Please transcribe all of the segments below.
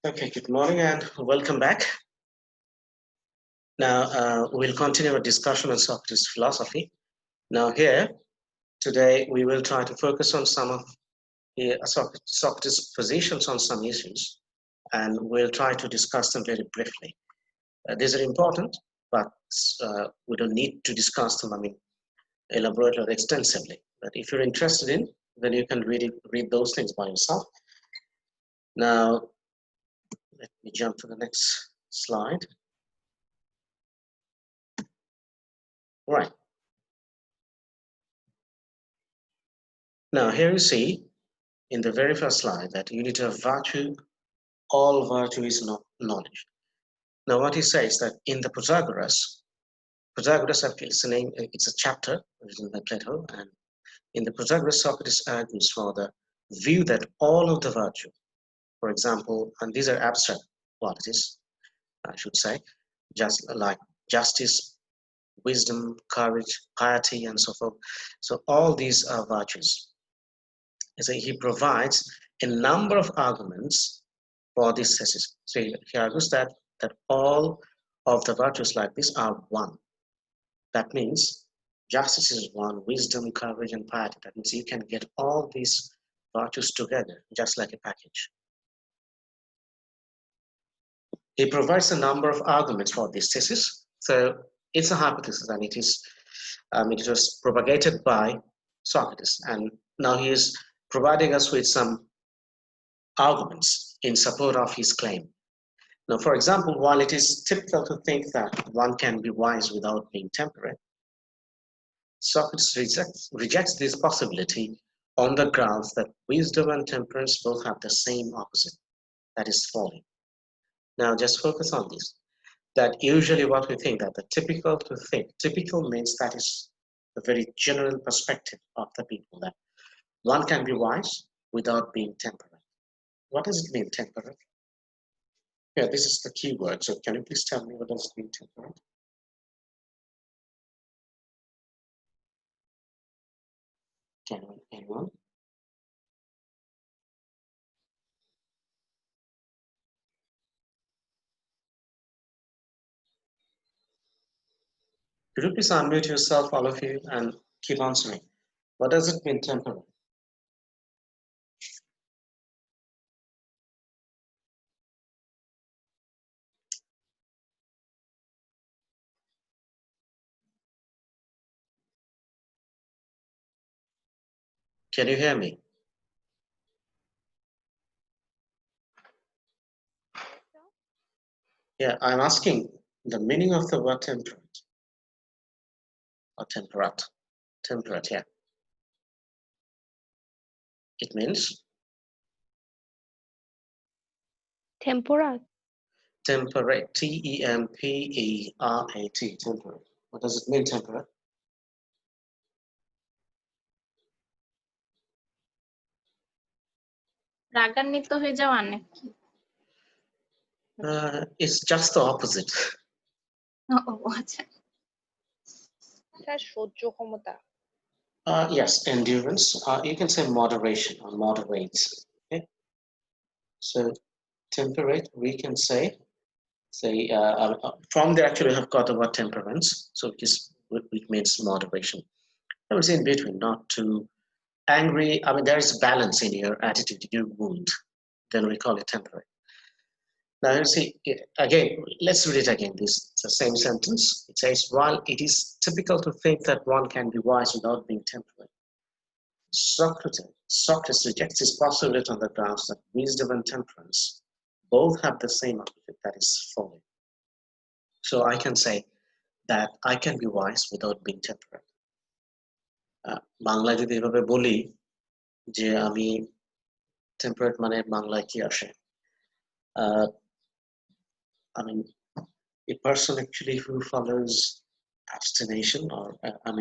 Okay, good morning and welcome back. Now, we'll continue our discussion on Socrates' philosophy. Now here, today, we will try to focus on some of Socrates' positions on some issues, and we'll try to discuss them very briefly. These are important, but we don't need to discuss them, elaborately or extensively. But if you're interested in, then you can read those things by yourself. Now, let me jump to the next slide. Right. Now, here you see in the very first slide that unity of virtue, all virtue is knowledge. Now, what he says that in the Protagoras it's a name, it's a chapter written by Plato, and in the Protagoras, Socrates argues for the view that all of the virtue, for example, and these are abstract qualities, I should say, just like justice, wisdom, courage, piety, and so forth. So all these are virtues. So he provides a number of arguments for this thesis. So he argues that all of the virtues like this are one. That means justice is one, wisdom, courage, and piety. That means you can get all these virtues together, just like a package. He provides a number of arguments for this thesis. So it's a hypothesis, and it was propagated by Socrates, and now he is providing us with some arguments in support of his claim. Now, for example, while it is typical to think that one can be wise without being temperate, Socrates rejects this possibility on the grounds that wisdom and temperance both have the same opposite, that is folly. Now, just focus on this. That usually what we think that typical means that is the very general perspective of the people, that one can be wise without being temperate. What does it mean, temperate? Yeah, this is the key word. So can you please tell me what does it mean, temperate? Anyone? Could you please unmute yourself, all of you, and keep answering? What does it mean, temperate? Can you hear me? Yeah, I'm asking the meaning of the word temperate. Or temperate. Temperate, yeah. It means? Temperate. Temperate. Temperate. Temperate. What does it mean, temperate? রাগান্বিত হয়ে যাওয়া নাকি? It's just the opposite. আচ্ছা। সহ্য ক্ষমতা। Yes, endurance. You can say moderation or moderate. Okay. So temperate, we can say from there actually we have got the word temperance. So it means moderation. I would say in between, not too angry. There is balance in your attitude, your mood. Then we call it temperate. Now you see, again, let's read it again. This is the same sentence. It says, while it is typical to think that one can be wise without being temperate, Socrates rejects this postulate on the grounds that wisdom and temperance both have the same opposite, that is folly. So I can say that I can be wise without being temperate. বাংলায় যদি এভাবে বলি যে আমি temperate মানে বাংলায় কি আসে? A person actually who follows abstination or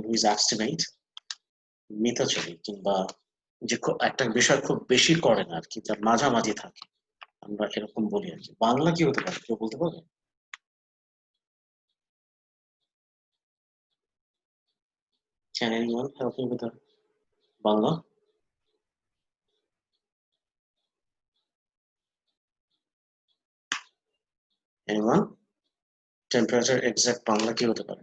who is abstinate, মিতচারী কিংবা যে একটা বিষয় খুব বেশি করে না আর কি, তার মাঝামাঝি থাকে, আমরা এরকম বলি আর কি। বাংলা কি হতে পারে, কেউ বলতে পারে? Can anyone help me with the Bangla? Anyone? Temperature exact Bangla কি হতে পারে?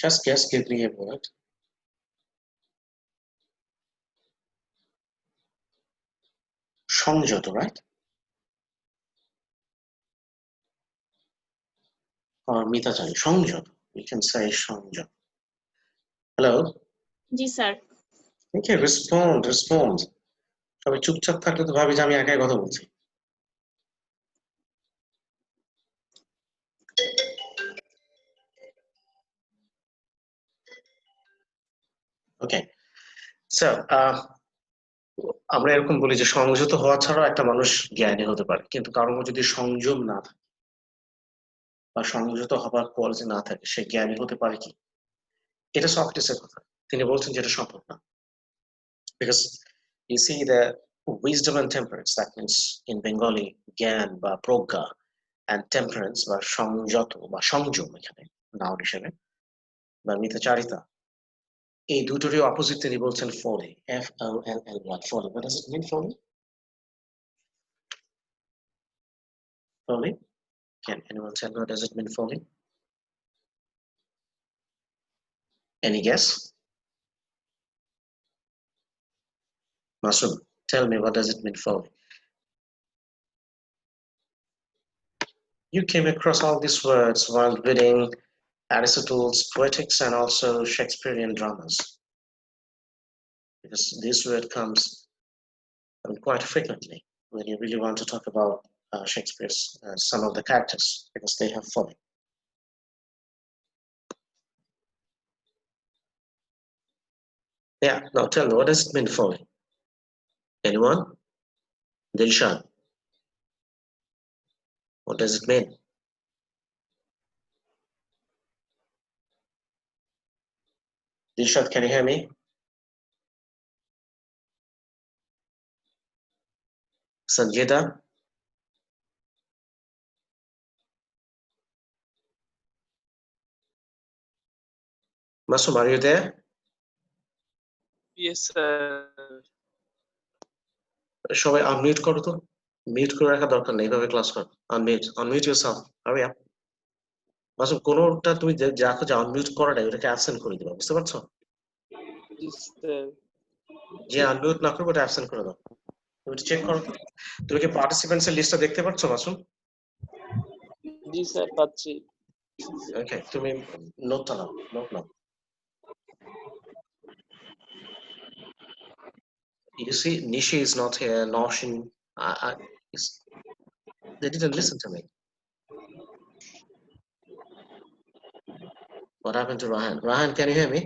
Just guess, give me a word. সংযত, right? Or মিতাচারী, সংযত. We can say সংযত. Hello? জি স্যার। Okay, respond. সবাই চুপচাপ থাকলে তো ভাবি যে আমি একাই কথা বলছি। Okay, so আমরা এরকম বলি যে সংযত হওয়া ছাড়াও একটা মানুষ জ্ঞানী হতে পারে, কিন্তু কারোর মধ্যে যদি সংযম না থাকে বা সংযত হবার কোয়ালিটি না থাকে, সে জ্ঞানী হতে পারে কি? এটা সক্রেটিসের কথা, তিনি বলছেন যে এটা সম্ভব না। Because you see the wisdom and temperance, that means in Bengali জ্ঞান বা প্রজ্ঞা, and temperance বা সংযত বা সংযম এখানে নাউন হিসেবে, বা মিতচারিতা, এই দুটোরই অপোজিট তিনি বলছেন ফলি, FOLLY, Fali. What does it mean, folly? Folly? Can anyone tell me what does it mean, folly? Any guess? Masum, tell me, what does it mean, folly? You came across all these words while reading Aristotle's Poetics and also Shakespearean dramas, because this word comes quite frequently when you really want to talk about Shakespeare's some of the characters, because they have folly. Yeah, now tell me, what does it mean, folly? Anyone? Dilshan, what does it mean? Dilshad, can you hear me? Sanjita? Masum, are you there? Yes, sir. সবাই unmute করো তো, mute করে রাখা দরকার নেই, এইভাবে class করো। Unmute yourself, hurry up. Masum, কোনোটা তুমি দেখো যে আনমিউট করাটা, ওটাকে অ্যাবসেন্ট করে দিবা, বুঝতে পারছো? Yes, sir. যে আনমিউট না করবে ওটা অ্যাবসেন্ট করে দাও। তুমি চেক করো তো, তুমি কি পার্টিসিপেন্টস এর লিস্টটা দেখতে পাচ্ছ মাসুম? জি স্যার, পাচ্ছি। ওকে, তুমি নোটটা নাও, নোট নাও। You see, Nishi is not here, Noshin, they didn't listen to me. What happened to Rahan? Rahan, can you hear me?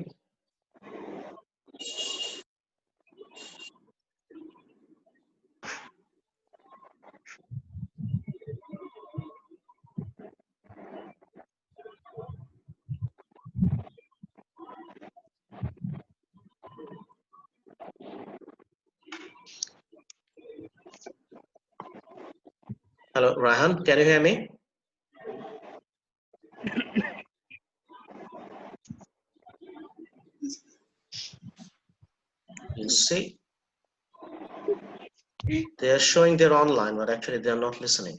Hello, Rahan, can you hear me? You see, they are showing they're online, but actually they are not listening.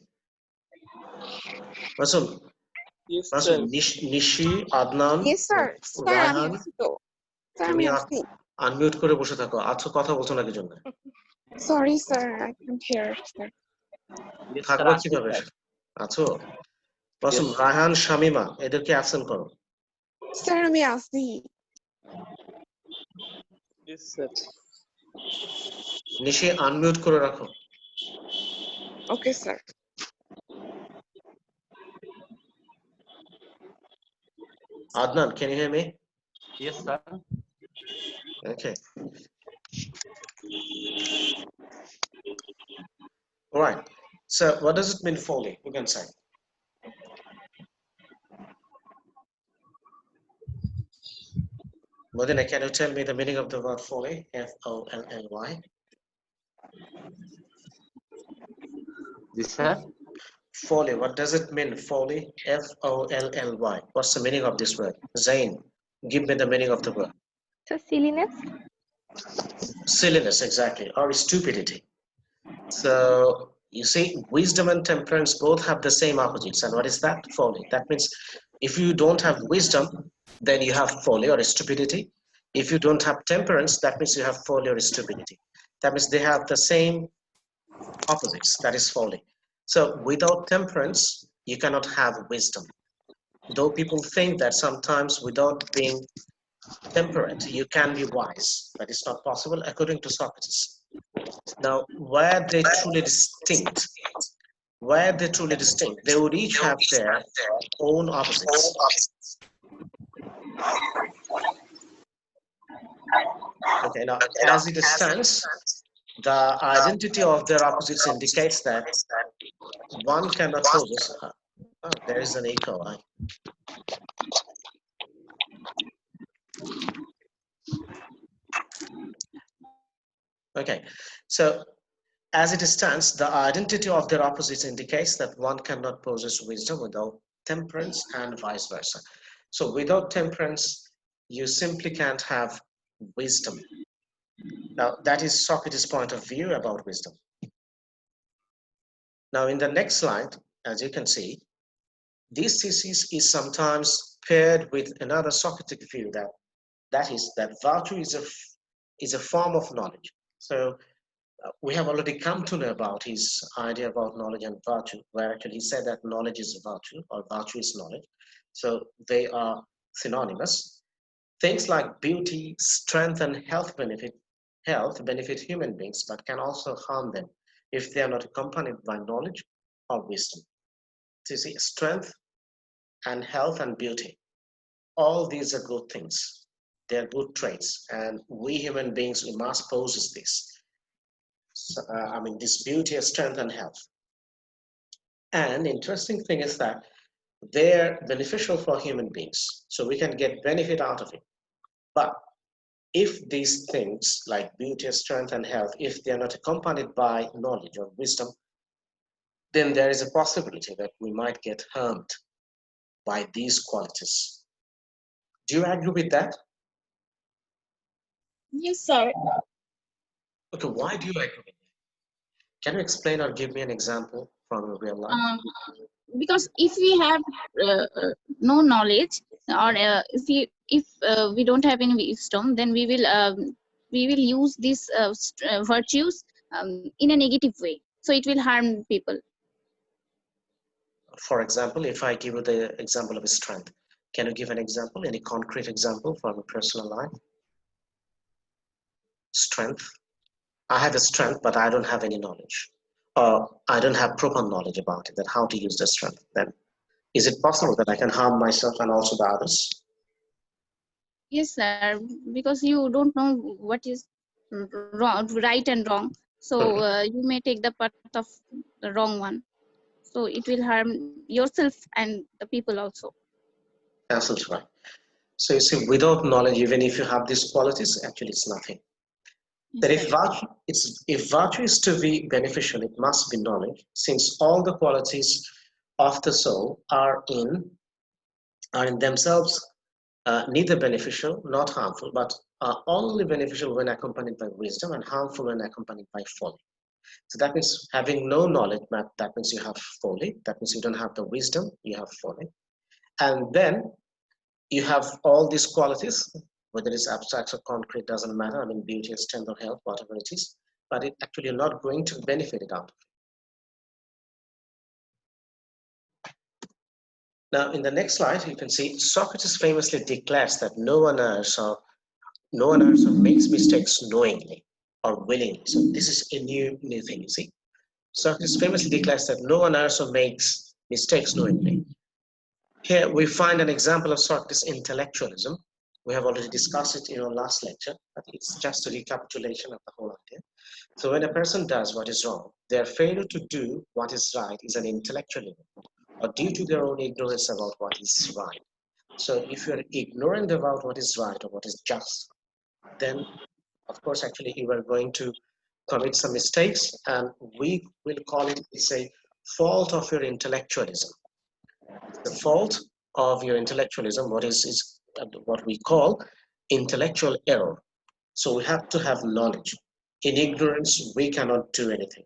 Masum, Yes, Masum, sir. Nishi, Adnan, Yes, sir. Sir, আমি Rahan, আছি তো। Sir, তুমি আমি আছি। Unmute করে বসে থাকো। আচ্ছা, কথা বলছো না কি জন্য? Sorry, sir. I can't hear, sir. Yes, sir, থাকবা আছি, কিভাবে? sir. আছো? মাসুম, রায়হান, শামিমা, এদেরকে অ্যাবসেন্ট করো। Sir, আমি আছি। Yes, sir. নিশি, আনমিউট করে রাখো। Okay, sir. Adnan, can you hear me? Yes, sir. Okay. All right. So, what does it mean, folly? Who can say? Modena, can you tell me the meaning of the word folly? Folly. Yes, sir. Folly. What does it mean? Folly. Folly. What's the meaning of this word? Zain. Give me the meaning of the word. So silliness. Silliness, exactly, or stupidity. So you see, wisdom and temperance both have the same opposites. And what is that? Folly. That means if you don't have wisdom, then you have folly or stupidity. If you don't have temperance, that means you have folly or stupidity. That means they have the same opposites, that is folly. So without temperance, you cannot have wisdom. Though people think that sometimes without being temperate, you can be wise. That is not possible according to Socrates. Now, where they truly distinct, they would each have their own opposites. Okay, now as it stands, the identity of their opposites indicates that one cannot possess. Oh, there is an echo. Okay, so as it stands, the identity of their opposites indicates that one cannot possess wisdom without temperance and vice versa. So without temperance, you simply can't have wisdom. Now, that is Socrates' point of view about wisdom. Now, in the next slide, as you can see, this thesis is sometimes paired with another Socratic view that is that virtue is a form of knowledge. So we have already come to know about his idea about knowledge and virtue, where actually he said that knowledge is virtue or virtue is knowledge. So they are synonymous. Things like beauty, strength, and health benefit human beings, but can also harm them if they are not accompanied by knowledge or wisdom. So you see, strength and health and beauty, all these are good things. They're good traits, and we human beings, we must possess this. So, this beauty, strength, and health. And interesting thing is that they're beneficial for human beings, so we can get benefit out of it. But if these things like beauty, strength, and health, if they are not accompanied by knowledge or wisdom, then there is a possibility that we might get harmed by these qualities. Do you agree with that? Yes, sir. Okay, why do you agree with that? Can you explain or give me an example from your real life? Because if we have no knowledge, or if we don't have any wisdom, then we will use these virtues in a negative way. So it will harm people. For example, if I give you the example of strength, can you give an example, any concrete example from your personal life? Strength. I have a strength, but I don't have any knowledge, or I don't have proper knowledge about it, that how to use the strength. Then is it possible that I can harm myself and also the others? Yes, sir. Because you don't know what is wrong, right and wrong. So you may take the part of the wrong one. So it will harm yourself and the people also. Absolutely right. So you see, without knowledge, even if you have these qualities, actually it's nothing. Yes, That sir. if virtue is to be beneficial, it must be knowledge, since all the qualities of the soul are in themselves neither beneficial nor harmful, but are only beneficial when accompanied by wisdom and harmful when accompanied by folly. So that means having no knowledge, that means you have folly. That means you don't have the wisdom, you have folly. And then you have all these qualities, whether it's abstract or concrete, doesn't matter. Beauty, strength, or health, whatever it is, but it actually you're not going to benefit it out of it. Now, in the next slide, you can see Socrates famously declares that no one errs or makes mistakes knowingly or willingly. So this is a new thing, you see. Socrates famously declares that no one errs or makes mistakes knowingly. Here we find an example of Socrates' intellectualism. We have already discussed it in our last lecture, but it's just a recapitulation of the whole idea. So when a person does what is wrong, their failure to do what is right is an intellectualism, or due to their own ignorance about what is right. So if you're ignorant about what is right or what is just, then of course actually you are going to commit some mistakes, and we will call it, it's a fault of your intellectualism. The fault of your intellectualism, what is what we call intellectual error. So we have to have knowledge. In ignorance, we cannot do anything.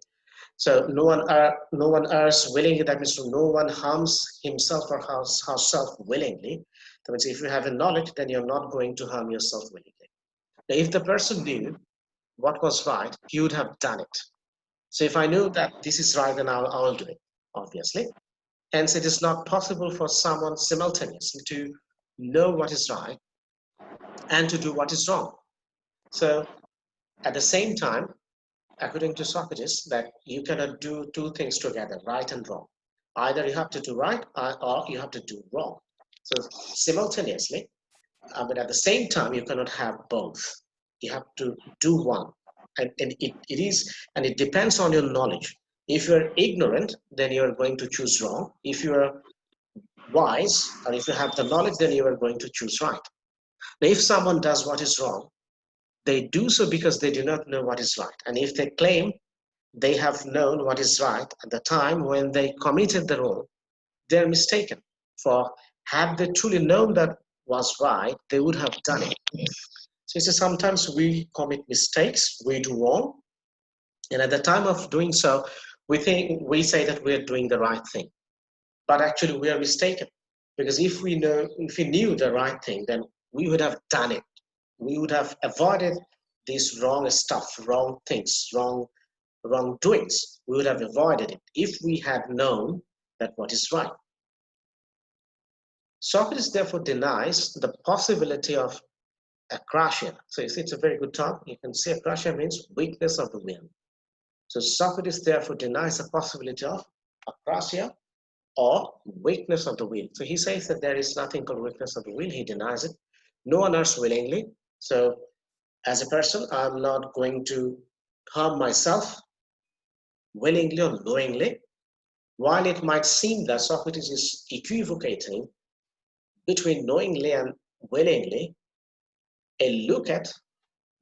So no one errs willingly. That means no one harms himself or herself willingly. That means if you have a knowledge, then you're not going to harm yourself willingly. Now, if the person knew what was right, he would have done it. So if I knew that this is right, then I'll do it, obviously. Hence, it is not possible for someone simultaneously to know what is right and to do what is wrong. So at the same time, according to Socrates, that you cannot do two things together, right and wrong. Either you have to do right or you have to do wrong. So simultaneously, but at the same time, you cannot have both. You have to do one. And it depends on your knowledge. If you're ignorant, then you're going to choose wrong. If you're wise, or if you have the knowledge, then you are going to choose right. Now, if someone does what is wrong, they do so because they do not know what is right. And if they claim they have known what is right at the time when they committed the wrong, they're mistaken. For had they truly known that was right, they would have done it. So sometimes we commit mistakes, we do wrong, and at the time of doing so, we say that we're doing the right thing. But actually we are mistaken. Because if we knew the right thing, then we would have done it. We would have avoided this wrong stuff, wrong things, wrongdoings. We would have avoided it if we had known that what is right. Socrates therefore denies the possibility of akrasia. So you see, it's a very good term. You can see akrasia means weakness of the will. So Socrates therefore denies the possibility of akrasia or weakness of the will. So he says that there is nothing called weakness of the will. He denies it. No one errs willingly. So as a person, I'm not going to harm myself willingly or knowingly. While it might seem that Socrates is equivocating between knowingly and willingly, a look at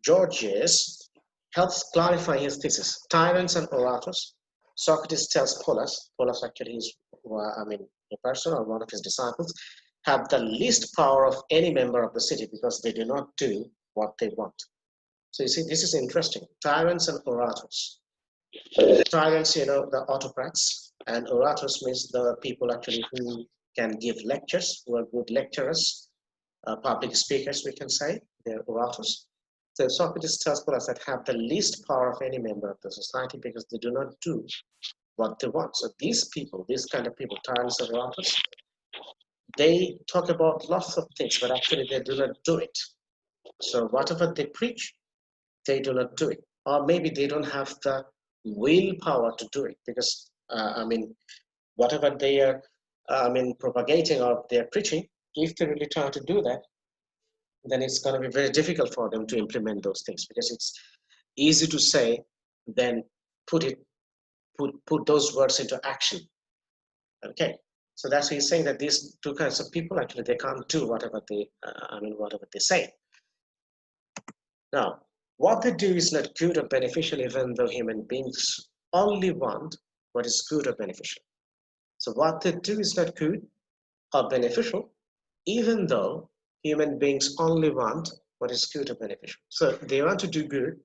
Gorgias helps clarify his thesis. Tyrants and Orators. Socrates tells Polus actually is, a person or one of his disciples, have the least power of any member of the city because they do not do what they want. So you see, this is interesting. Tyrants and Orators. Tyrants, the autocrats, and Orators means the people actually who can give lectures, who are good lecturers, public speakers, we can say. They're Orators. So Socrates tells us that have the least power of any member of the society because they do not do what they want. So these people, these kind of people, tyrants and Orators, they talk about lots of things, but actually they do not do it. So whatever they preach, they do not do it. Or maybe they don't have the willpower to do it because, whatever they are, propagating or they're preaching, if they really try to do that, then it's going to be very difficult for them to implement those things because it's easy to say, then put those words into action. Okay, so that's why he's saying that these two kinds of people actually they can't do whatever they say. Now, what they do is not good or beneficial, even though human beings only want what is good or beneficial. So what they do is not good or beneficial, even though human beings only want what is good or beneficial. So they want to do good.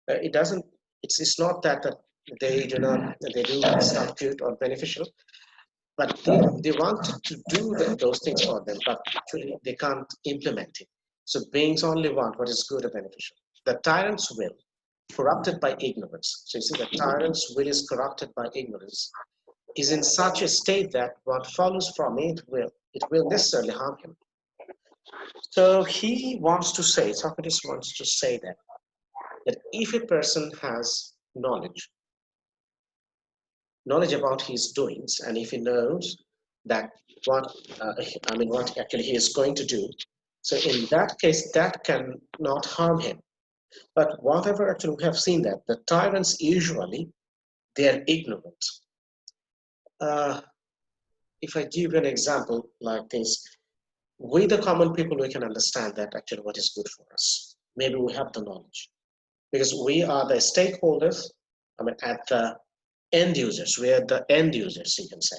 It's not that they do stuff good or beneficial, but they want to do those things for them, but actually they can't implement it. So beings only want what is good or beneficial. The tyrant's will, corrupted by ignorance. So you see, the tyrant's will is corrupted by ignorance, is in such a state that what follows from it will necessarily harm him. So he wants to say, Socrates wants to say that if a person has knowledge about his doings, and if he knows that what actually he is going to do, so in that case, that cannot harm him. But whatever actually we have seen that the tyrants usually they are ignorant. If I give you an example like this, we the common people, we can understand that actually what is good for us. Maybe we have the knowledge because we are the stakeholders. At the end users, we are the end users, you can say.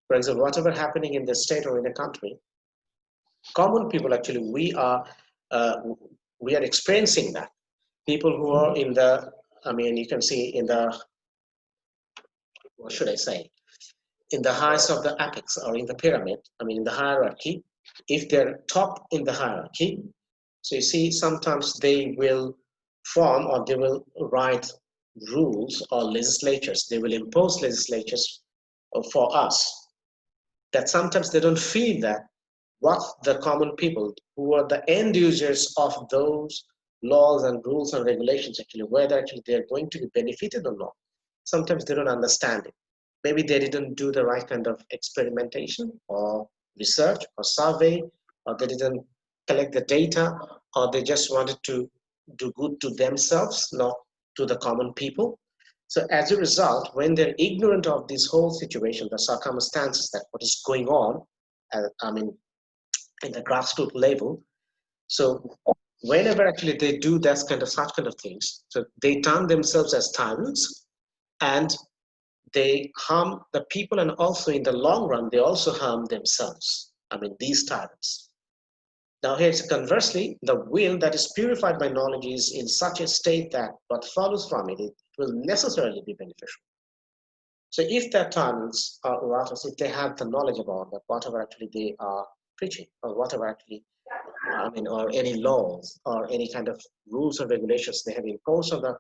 For example, whatever happening in the state or in the country, Common people, actually, we are experiencing that. People who are in the, I mean, you can see in the, what should I say, in the highest of the apex or in the pyramid, I mean, in the hierarchy, if they're top in the hierarchy, so you see, sometimes they will form or they will write rules or legislatures. They will impose legislatures for us, that sometimes they don't feel that what the common people who are the end users of those laws and rules and regulations, actually, whether actually they're going to be benefited or not. Sometimes they don't understand it. Maybe they didn't do the right kind of experimentation or research or survey, or they didn't collect the data, or they just wanted to do good to themselves, not to the common people. So as a result, when they're ignorant of this whole situation, the circumstances, that what is going on, I mean, in the grassroots level, so whenever actually they do that kind of such kind of things, so they turn themselves as tyrants, and they harm the people, and also in the long run, they also harm themselves. I mean, these tyrants. Now here's conversely, the will that is purified by knowledge is in such a state that what follows from it will necessarily be beneficial. So if the tyrants or orators, if they have the knowledge about that, whatever actually they are preaching, or whatever actually, I mean, or any laws or any kind of rules or regulations they have imposed on the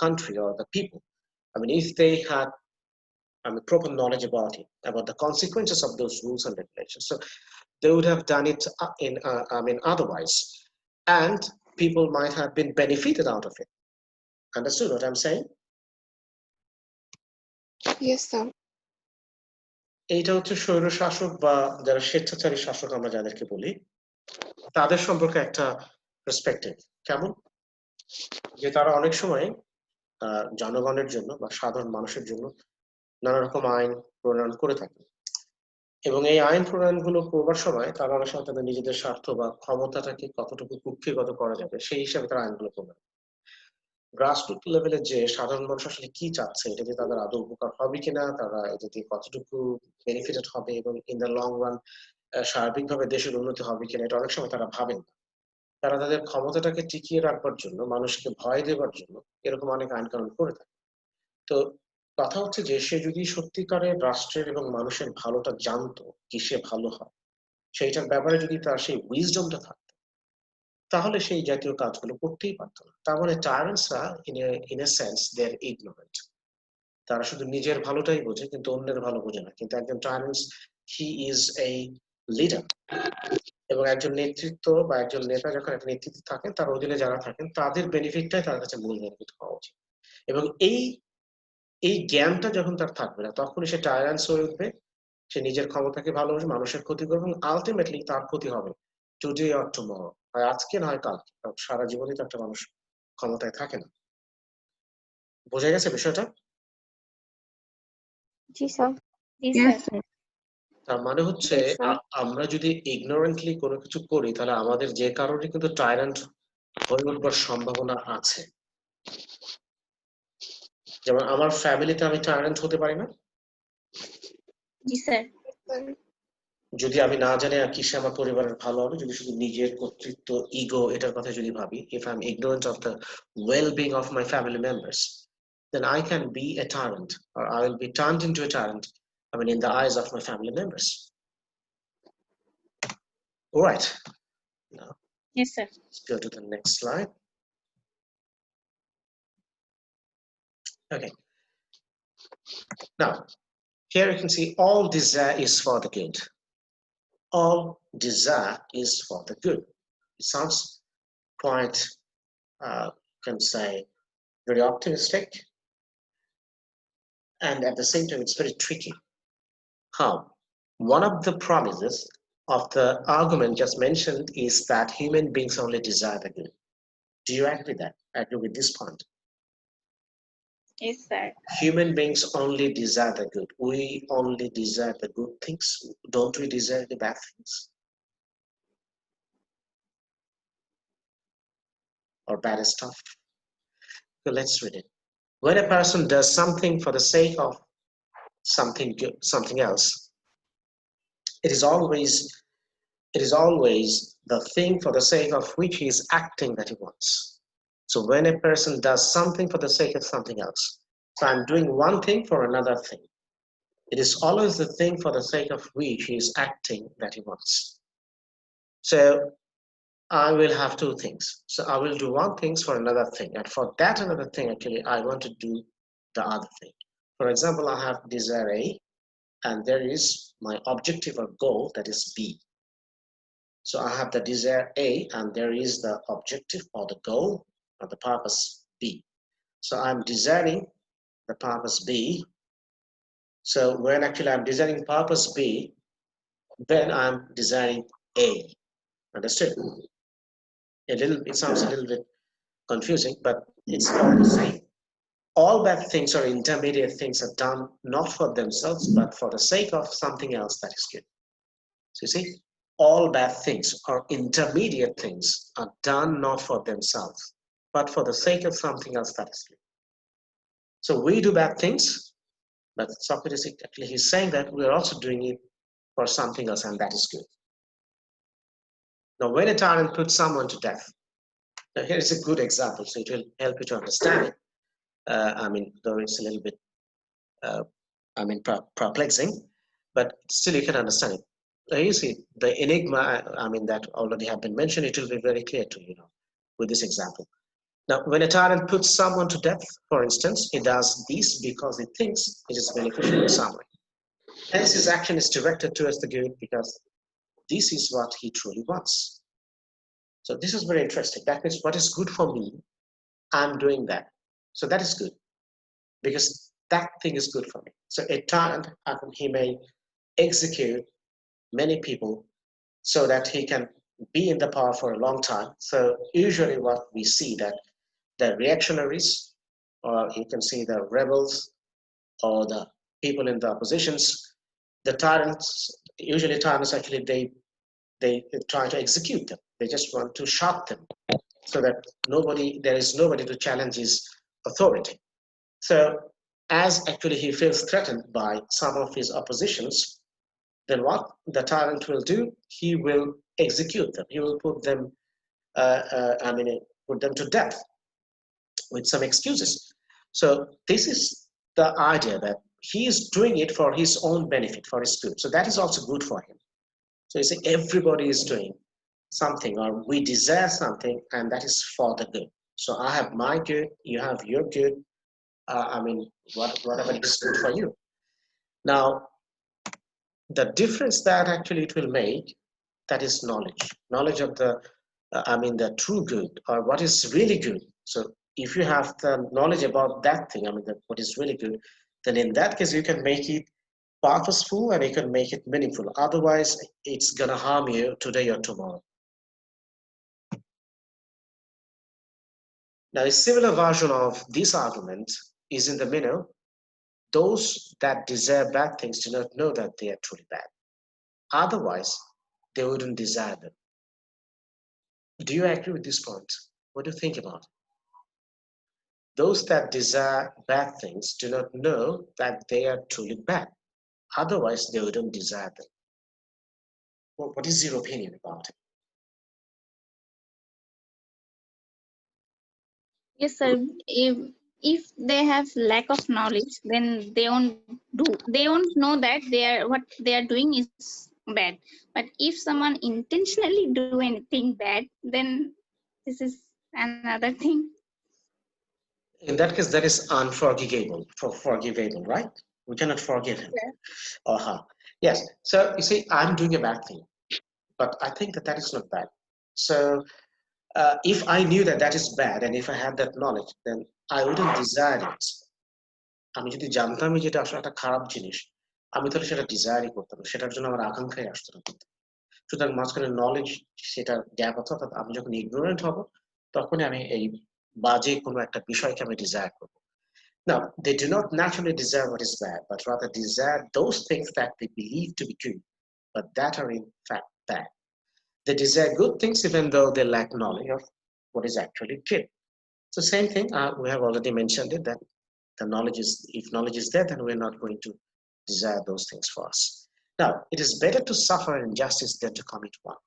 country or the people, I mean, if they had, I mean, proper knowledge about it, about the consequences of those rules and regulations, so they would have done it I mean, otherwise, and people might have been benefited out of it. Understood what I'm saying? Yes, sir. এইটা হচ্ছে স্বৈর শাসক বা যারা স্বেচ্ছাচারী শাসক আমরা যাদেরকে বলি, তাদের সম্পর্কে একটা পার্সপেক্টিভ কেমন, যে তারা অনেক সময় জনগণের জন্য বা সাধারণ মানুষের জন্য নানা রকম আইন প্রণয়ন করে থাকে, এবং এই আইন প্রণয়নগুলো করবার সময় তারা অনেক সময় তাদের নিজেদের স্বার্থ বা ক্ষমতাটাকে কতটুকু কুক্ষিগত করা যাবে সেই হিসাবে তারা আইনগুলো করবে। গ্রাসরুট লেভেলে যে সাধারণ মানুষ আসলে কি চাচ্ছে, এটা দিয়ে তাদের আদৌ উপকার হবে কিনা, তারা এটা দিয়ে কতটুকু বেনিফিটেড হবে, এবং ইন দ্য লং রান সার্বিকভাবে দেশের উন্নতি হবে কিনা, এটা অনেক সময় তারা ভাবেন না। তারা তাদের ক্ষমতাটাকে টিকিয়ে রাখবার জন্য, মানুষকে ভয় দেবার জন্য এরকম অনেক আইন কানুন করে থাকে। তো কথা হচ্ছে যে সে যদি সত্যিকারের রাষ্ট্রের এবং মানুষের ভালোটা জানতো, কিসে ভালো হয়, সেইটার ব্যাপারে যদি তার সেই উইজডমটা থাকতো, তাহলে সেই জাতীয় কাজগুলো করতেই পারতো না। তার মানে টায়ারেন্টসরা in a sense they are ignorant. তারা শুধু নিজের ভালোটাই বোঝে, কিন্তু অন্যের ভালো বোঝে না। কিন্তু একজন টায়ারেন্টস, হি ইজ এ লিডার, এবং একজন নেতৃত্ব বা একজন নেতা যখন একটা নেতৃত্বে থাকেন, তার অধীনে যারা থাকেন তাদের বেনিফিটটাই তার কাছে মূল বেনিফিট হওয়া উচিত। এবং এই জ্ঞানটা যখন তার থাকবে না, তখনই সে টায়ারেন্টস হয়ে উঠবে। সে নিজের ক্ষমতাকে ভালোবাসে, মানুষের ক্ষতি করবে, এবং আলটিমেটলি তার ক্ষতি হবে টুডে অর টুমরো, হয় আজকে না হয় কালকে। সারা জীবনই তো একটা মানুষ ক্ষমতায় থাকে না। বোঝা গেছে বিষয়টা? জি স্যার। তার মানে হচ্ছে Yes, sir. আমরা যদি ইগনোরেন্টলি কোনো কিছু করি, তাহলে আমাদের যে কারণে কিন্তু টাইরান্ট হয়ে উঠবার সম্ভাবনা আছে। যেমন আমার ফ্যামিলিতে আমি টাইরান্ট হতে পারি না জি স্যার। যদি আমি না জানি আর কিসে আমার পরিবারের ভালো হবে, যদি শুধু নিজের কর্তৃত্ব, ইগো, এটার কথা যদি ভাবি, if I'm ignorant of the well-being of my family members, then I can be a tyrant, or I will be turned into a tyrant, I mean, in the eyes of my family members. All right, now Yes, sir. let's go to the next slide. Okay, now here you can see all desire is for the good. All desire is for the good. It sounds quite, can say, very optimistic, and at the same time it's very tricky. How? One of the promises of the argument just mentioned is that human beings only desire the good. Do you agree with this point? Yes, sir. Human beings only desire the good. We only desire the good things. Don't we desire the bad things? Or bad stuff? So let's read it. When a person does something for the sake of something good, something else, it is always it is always the thing for the sake of which he is acting that he wants. So when a person does something for the sake of something else, so I'm doing one thing for another thing. It is always the thing for the sake of which he is acting that he wants. So I will have two things. So I will do one thing for another thing. And for that another thing, actually, I want to do the other thing. For example, I have desire A, and there is my objective or goal, that is B. So I have the desire A, and there is the objective or the goal or the purpose B. So I'm desiring the purpose B. So when actually I'm desiring purpose B, then I'm desiring A. Understood? It sounds a little bit confusing, but it's all the same. All bad things or intermediate things are done not for themselves, but for the sake of something else that is good. So you see, all bad things or intermediate things are done not for themselves, but for the sake of something else that is good. So we do bad things, but Socrates actually he's saying that we are also doing it for something else, and that is good. Now, when a tyrant puts someone to death, now here is a good example, so it will help you to understand it. Though it's a little bit, perplexing, but still you can understand it. Now you see, the enigma, that already have been mentioned, it will be very clear to you now with this example. Now, when a tyrant puts someone to death, for instance, he does this because he thinks it is beneficial in some way. Hence, his action is directed towards the good because this is what he truly wants. So this is very interesting. That means what is good for me, I'm doing that. So that is good because that thing is good for me. So a tyrant, he may execute many people so that he can be in the power for a long time. So usually what we see that the reactionaries, or you can see the rebels, or the people in the oppositions, the tyrants, usually tyrants actually they try to execute them. They just want to shut them so that there is nobody to challenge his authority. So as actually he feels threatened by some of his oppositions, then what the tyrant will do, he will execute them. He will put them, put them to death with some excuses. So this is the idea that he is doing it for his own benefit, for his good. So that is also good for him. So you see, everybody is doing something, or we desire something, and that is for the good. So I have my good, you have your good. Whatever is good for you. Now, the difference that actually it will make, that is knowledge of the true good, or what is really good. So if you have the knowledge about that thing, what is really good, then in that case you can make it purposeful and you can make it meaningful. Otherwise, it's gonna harm you today or tomorrow. Now, a similar version of this argument is in the middle. Those that desire bad things do not know that they are truly bad. Otherwise, they wouldn't desire them. Do you agree with this point? What do you think about it? Those that desire bad things do not know that they are truly bad. Otherwise, they wouldn't desire them. Well, what is your opinion about it? Yes, sir. If they have lack of knowledge, then they won't know that what they are doing is bad. But if someone intentionally do anything bad, then this is another thing. In that case, that is unforgivable, forgivable, right? We cannot forgive him or her. Yes. So you see, I'm doing a bad thing, but I think that is not bad. So if I knew that that is bad, and if I had that knowledge, then I wouldn't desire it. আমি যদি জানতামই যেটা আসলে একটা খারাপ জিনিস, আমি তাহলে সেটা ডিজায়ারই করতাম, সেটার জন্য আমার আকাঙ্ক্ষাই আসতো না। সুতরাং মাঝখানে নলেজ, সেটা গ্যাপ, অর্থাৎ আমি যখন ইগনোরেন্ট হব, তখনই আমি এই বাজে কোনো একটা বিষয়কে আমি ডিজায়ার করবো। Now, they do not naturally desire what is bad, but rather desire those things that they believe to be good, but that are in fact bad. They desire good things even though they lack knowledge of what is actually good. So same thing, we have already mentioned it, that if knowledge is there, then we're not going to desire those things for us. Now, it is better to suffer an injustice than to commit one.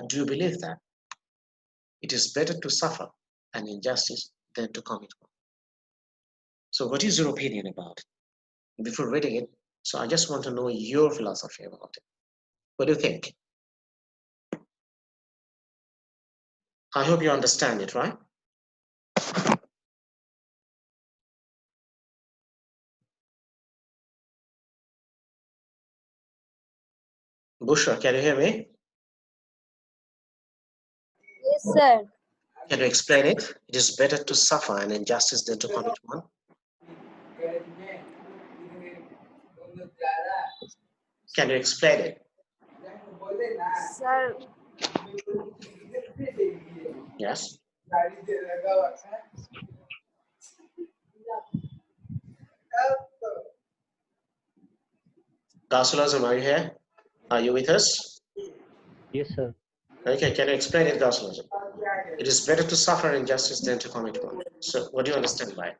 Do you believe that? It is better to suffer an injustice than to commit one. So what is your opinion about it? Before reading it, so I just want to know your philosophy about it. What do you think? I hope you understand it, right? Bushra, can you hear me? Yes, sir. Can you explain it? It is better to suffer an injustice than to commit one. Can you explain it? Sir, Yes. Gausulasm, are you here? Are you with us? Yes, sir. Okay, can you explain it, Gausulasm? It is better to suffer injustice than to commit one. So what do you understand by it?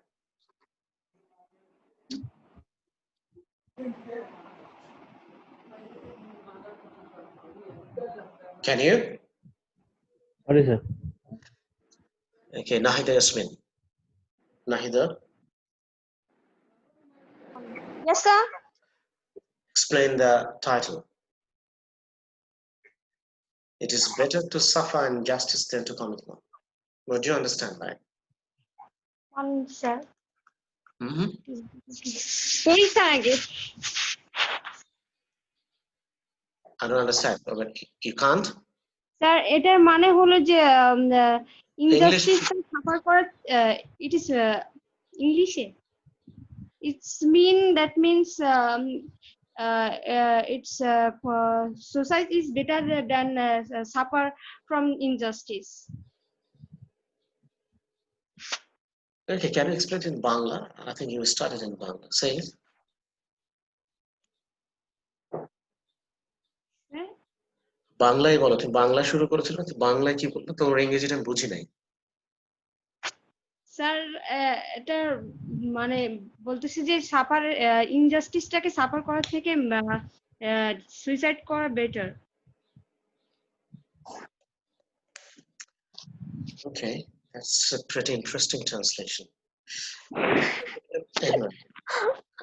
Can you? What is it? Okay, Nahida Yasmin. Nahida, yes, sir. explain the title. It is better to suffer injustice than to commit one. What do you understand by it? One, sir. Sorry, I don't understand. But you can't? Sir এটার মানে হলো যে English. ইনজাস্টিসটা suffer করা it is ইংলিশে it's mean that means it's society is better than suffer from injustice. Okay, can you explain it in Bangla? I think you started in Bangla. Say it. বাংলায় বলো, তুমি বাংলা শুরু করেছিল, বাংলায় কি বললো? তোমার ইংরেজিটা আমি বুঝি নাই। স্যার এটা মানে বলতেছি যে সাফার ইনজাস্টিসটাকে সাফার করা থেকে সুইসাইড করা better. Okay, that's a pretty interesting translation. Anyway,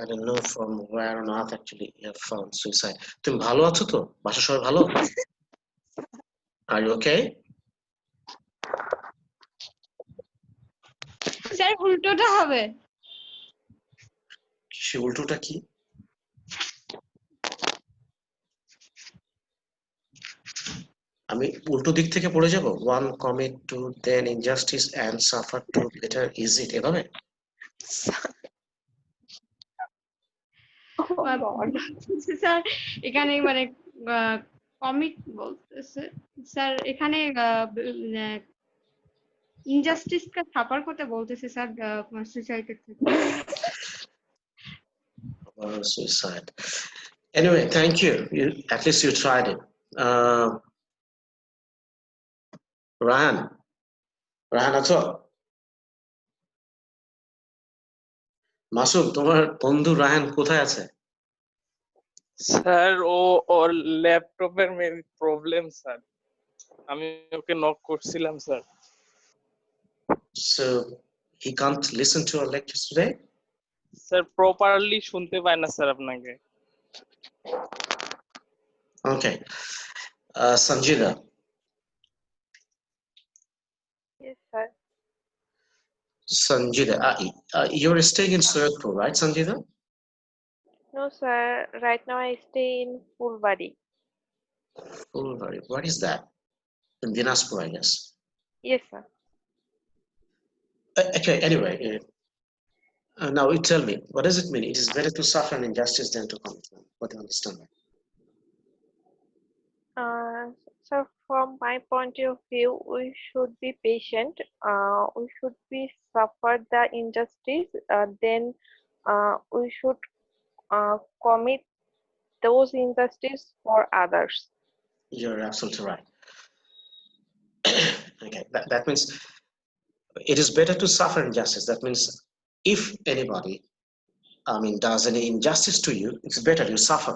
I don't know from where on earth actually you have found suicide. তুমি ভালো আছো তো? বাসার সবাই ভালো? Are you okay? স্যার উল্টোটা হবে। সে উল্টোটা কি? আমি উল্টো দিক থেকে পড়ে যাব? One commit to then injustice and suffer to better, is it এভাবে? স্যার এখানে মানে কমিট বলতেছে স্যার এখানে ইনজাস্টিসকে সাফার করতে বলতেছে স্যার সুইসাইডের থেকে। Suicide. Anyway, thank you. At least you tried it. Rahan আছো? মাসুম, তোমার বন্ধু রাহান কোথায় আছে? স্যার ওর ল্যাপটপের মেবি প্রবলেম স্যার, আমি ওকে নক করছিলাম sir. So he can't listen to our lectures today? Sir properly শুনতে পায় না স্যার আপনাকে। Okay. Sanjida. Yes, sir. Sanjida, you're staying in Soyotpur, right, Sanjida? No, sir. Right now I stay in Fulbari. Fulbari. What is that? In Dinaspur, I guess. Yes, sir. Okay, anyway. Now you tell me, what does it mean? It is better to suffer an injustice than to commit one. What do you understand? So from my point of view, we should be patient. We should be suffer the injustice. Then we should commit those injustice for others. You're absolutely right. Okay, that means it is better to suffer injustice. That means if anybody does any injustice to you, it's better you suffer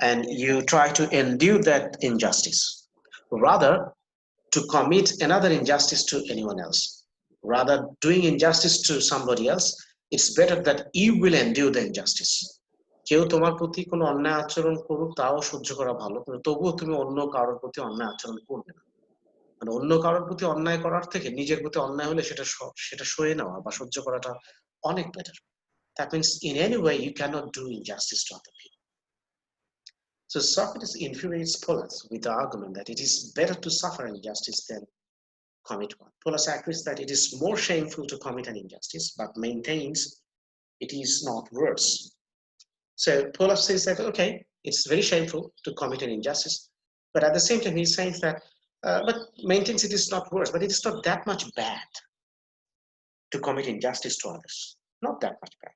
and you try to undo that injustice rather to commit another injustice to anyone else. Rather doing injustice to somebody else, it's better that you will endure the injustice. কেউ তোমার প্রতি কোনো অন্যায় আচরণ করুক তাও সহ্য করা ভালো, কিন্তু তবুও তুমি অন্য কারোর প্রতি অন্যায় আচরণ করবে না। মানে অন্য কারোর প্রতি অন্যায় করার থেকে নিজের প্রতি অন্যায় হলে সেটা সয়ে নেওয়া বা সহ্য করাটা অনেক better. That means in any way you cannot do injustice to other people. So Socrates infuriates Polus with the argument that it is better to suffer injustice than commit one. Polus agrees that it is more shameful to commit an injustice, but maintains it is not worse. So Polus says that, okay, it's very shameful to commit an injustice, but at the same time he says that, but maintains it is not worse, but it is not that much bad to commit injustice to others. Not that much bad.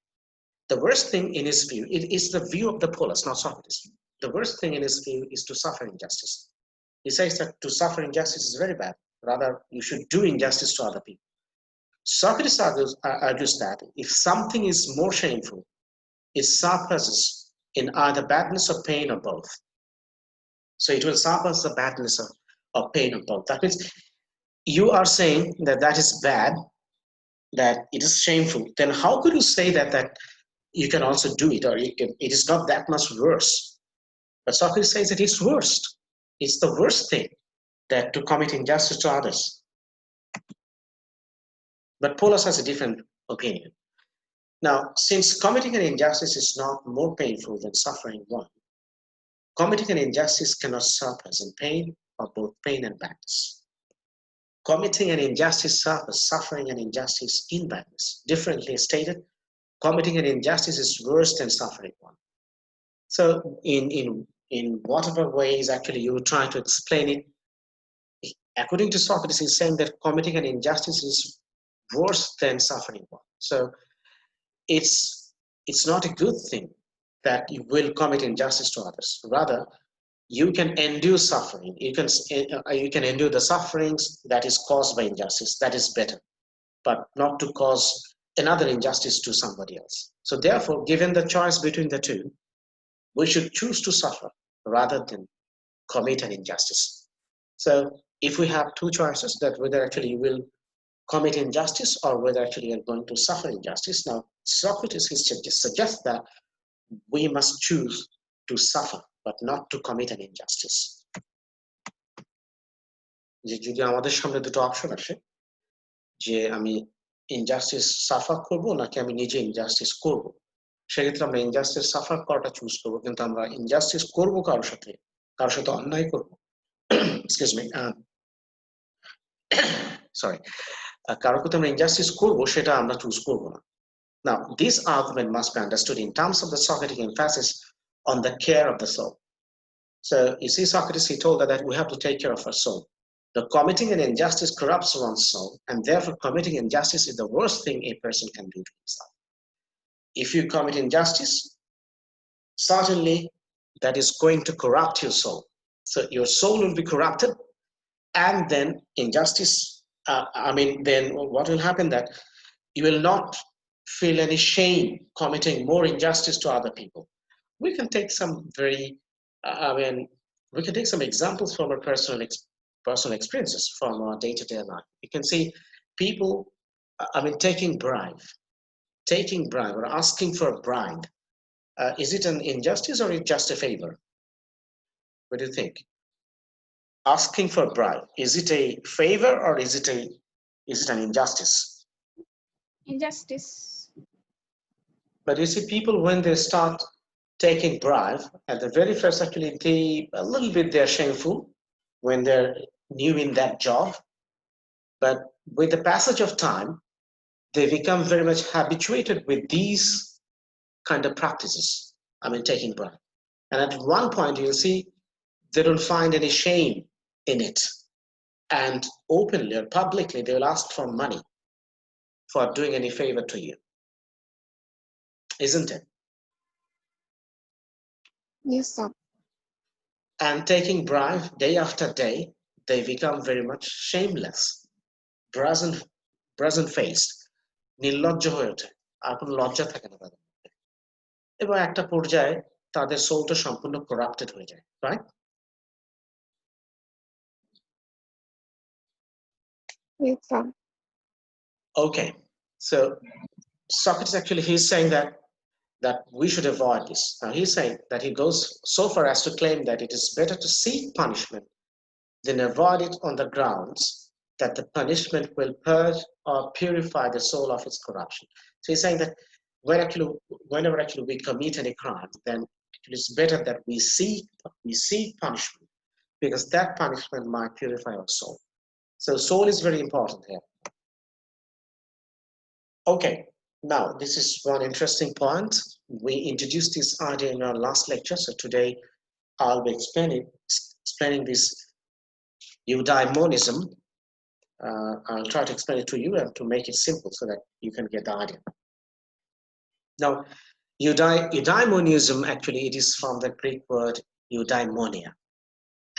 The worst thing in his view, it is the view of the Polus, not Socrates. The worst thing in his view is to suffer injustice. He says that to suffer injustice is very bad. Rather, you should do injustice to other people. Socrates argues that if something is more shameful, it surpasses in either badness or pain or both. So it will surpass the badness or pain or both. That means you are saying that that is bad, that it is shameful. Then how could you say that you can also do it, or it is not that much worse? But Socrates says that it's worst. It's the worst thing that to commit injustice to others. But Polus has a different opinion. Now, since committing an injustice is not more painful than suffering one, committing an injustice cannot surpass in pain or both pain and badness. Committing an injustice surpasses suffering an injustice in badness. Differently stated, committing an injustice is worse than suffering one. So in whatever ways actually you try to explain it, according to Socrates, he's saying that committing an injustice is worse than suffering one. So it's not a good thing that you will commit injustice to others. Rather, you can endure suffering. You can endure the sufferings that is caused by injustice. That is better, but not to cause another injustice to somebody else. So therefore, given the choice between the two, we should choose to suffer rather than commit an injustice. So if we have two choices, that whether actually you will commit injustice or whether actually you're going to suffer injustice. Now, Socrates suggests that we must choose to suffer, but not to commit an injustice. যে যদি আমাদের সামনে দুটো option আসে যে আমি injustice suffer করব নাকি আমি নিজে ইনজাস্টিস করব, সেক্ষেত্রে আমরা ইনজাস্টিস সাফার করাটা চুজ করব, কিন্তু আমরা ইনজাস্টিস করব কারোর সাথে অন্যায় করব, এক্সকিউজ মি, সরি, কারোর প্রতি আমরা ইনজাস্টিস করব সেটা আমরা চুজ করব না। Now, this argument must be understood in terms of the Socratic emphasis on the care of the soul. So you see, Socrates, he told that we have to take care of our soul. The committing an injustice corrupts one's soul, and therefore committing injustice is the worst thing a person can do to himself. If you commit injustice, certainly that is going to corrupt your soul. So your soul will be corrupted, and then injustice, then what will happen that you will not feel any shame committing more injustice to other people. We can take some we can take some examples from our personal experiences from our day-to-day life. You can see people, taking bribe or asking for a bribe. Is it an injustice or is it just a favor? What do you think? Asking for a bribe, is it a favor or is it an injustice? Injustice. But you see, people, when they start taking bribe, at the very first, actually, they're shameful when they're new in that job. But with the passage of time, they become very much habituated with these kind of practices. Taking bribe. And at one point, you'll see they don't find any shame in it. And openly or publicly, they will ask for money for doing any favor to you. Isn't it? Yes, sir. And taking bribe day after day, they become very much shameless, brazen faced, নির্লজ্জ হয়ে ওঠে, আর কোনো লজ্জা থাকে না তাদের। এবং একটা পর্যায়ে তাদের সোলটা সম্পূর্ণ করাপ্টেড হয়ে যায়, right? Yes, sir. Okay, so Socrates actually, he's saying that we should avoid this. Now he's saying that he goes so far as to claim that it is better to seek punishment than avoid it on the grounds that the punishment will purge or purify the soul of its corruption. So he's saying that whenever actually we commit any crime, then actually it's better that we seek punishment, because that punishment might purify our soul. So soul is very important here. Okay, now this is one interesting point. We introduced this idea in our last lecture, so today I'll be explaining this eudaimonism. I'll try to explain it to you and to make it simple so that you can get the idea. Now, eudaimonism, actually, it is from the Greek word eudaimonia.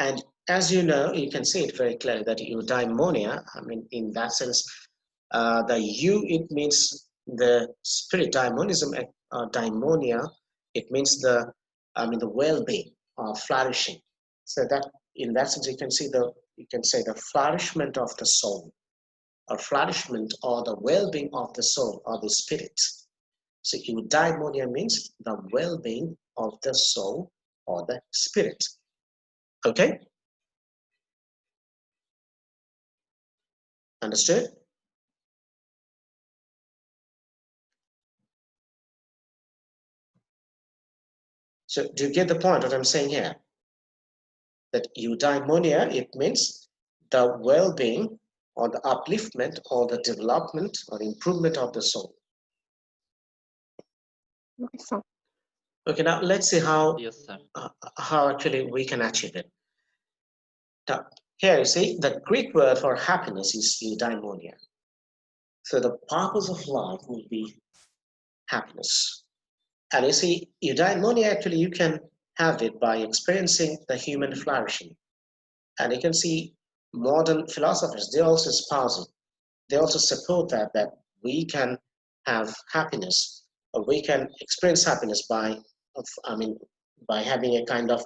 And as you know, you can see it very clearly that eudaimonia, I mean, in that sense, the eu, it means the spirit. Daimonism, daimonia, it means the well-being or flourishing. So that in that sense, you can say the flourishment of the soul, or flourishment or the well-being of the soul or the spirit. So eudaimonia means the well-being of the soul or the spirit. Okay? Understood? So do you get the point what I'm saying here? That eudaimonia, it means the well-being or the upliftment or the development or improvement of the soul. Yes, sir. Okay, now let's see Yes, sir. how actually we can achieve it. Now, here you see the Greek word for happiness is eudaimonia. So the purpose of life will be happiness. And you see, eudaimonia, actually, you can have it by experiencing the human flourishing. And you can see modern philosophers, they also espouse it. They also support that we can have happiness, or we can experience happiness by having a kind of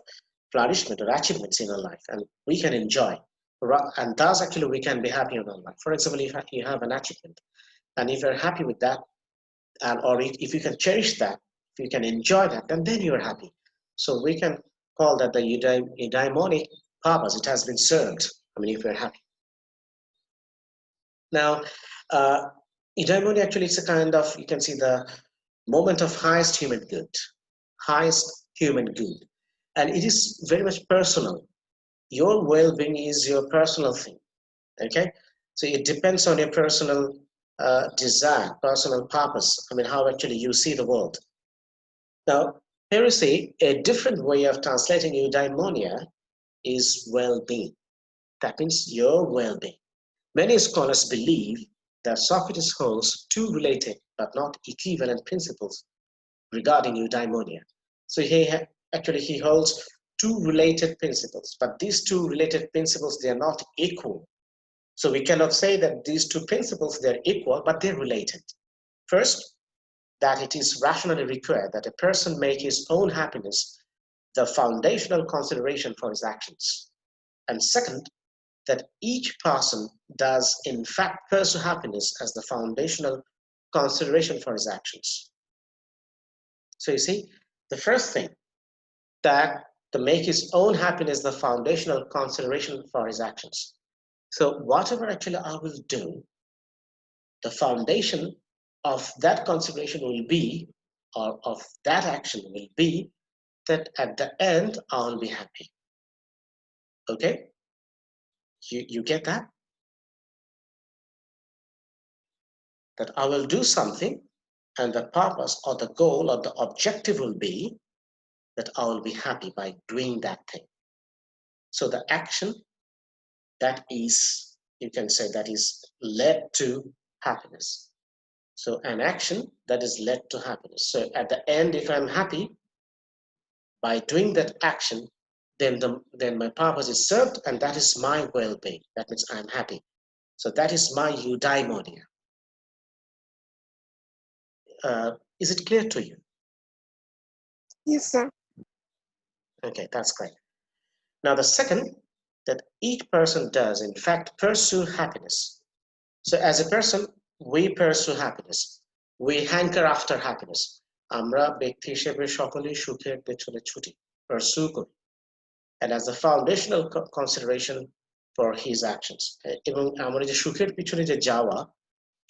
flourishment or achievements in our life, and we can enjoy. And thus, actually, we can be happy in our life. For example, if you have an achievement, and if you're happy with that, or if you can cherish that, if you can enjoy that, then you're happy. So we can call that the eudaimonic purpose. It has been served. I mean, if you're happy. Now, eudaimonia, actually, it's a kind of, you can see the moment of highest human good, and it is very much personal. Your well-being is your personal thing. Okay, so it depends on your personal desire, personal purpose. I mean, how actually you see the world. Now, here you see a different way of translating eudaimonia is well-being. That means your well-being. Many scholars believe that Socrates holds two related but not equivalent principles regarding eudaimonia. So he holds two related principles, but these two related principles, they are not equal. So we cannot say that these two principles, they're equal, but they're related. First, that it is rationally required that a person make his own happiness the foundational consideration for his actions. And second, that each person does in fact pursue happiness as the foundational consideration for his actions. So you see, the first thing, that to make his own happiness the foundational consideration for his actions. So whatever actually I will do, the foundation of that consideration will be, or of that action will be, that at the end I will be happy. Okay? You get that? That I will do something, and the purpose or the goal or the objective will be that I will be happy by doing that thing. So the action that is, you can say, that is led to happiness. So an action that is led to happiness. So at the end, if I'm happy by doing that action, then my purpose is served, and that is my well-being. That means I'm happy. So that is my eudaimonia. Is it clear to you? Yes, sir. Okay, that's great. Now the second, that each person does in fact pursue happiness. So as a person, we pursue happiness. We hanker after happiness. আমরা ব্যক্তি হিসেবে সকলেই সুখের পেছনে ছুটি, pursue করি. And as the foundational consideration for his actions. এবং আমার যে সুখের পিছনে যে যাওয়া,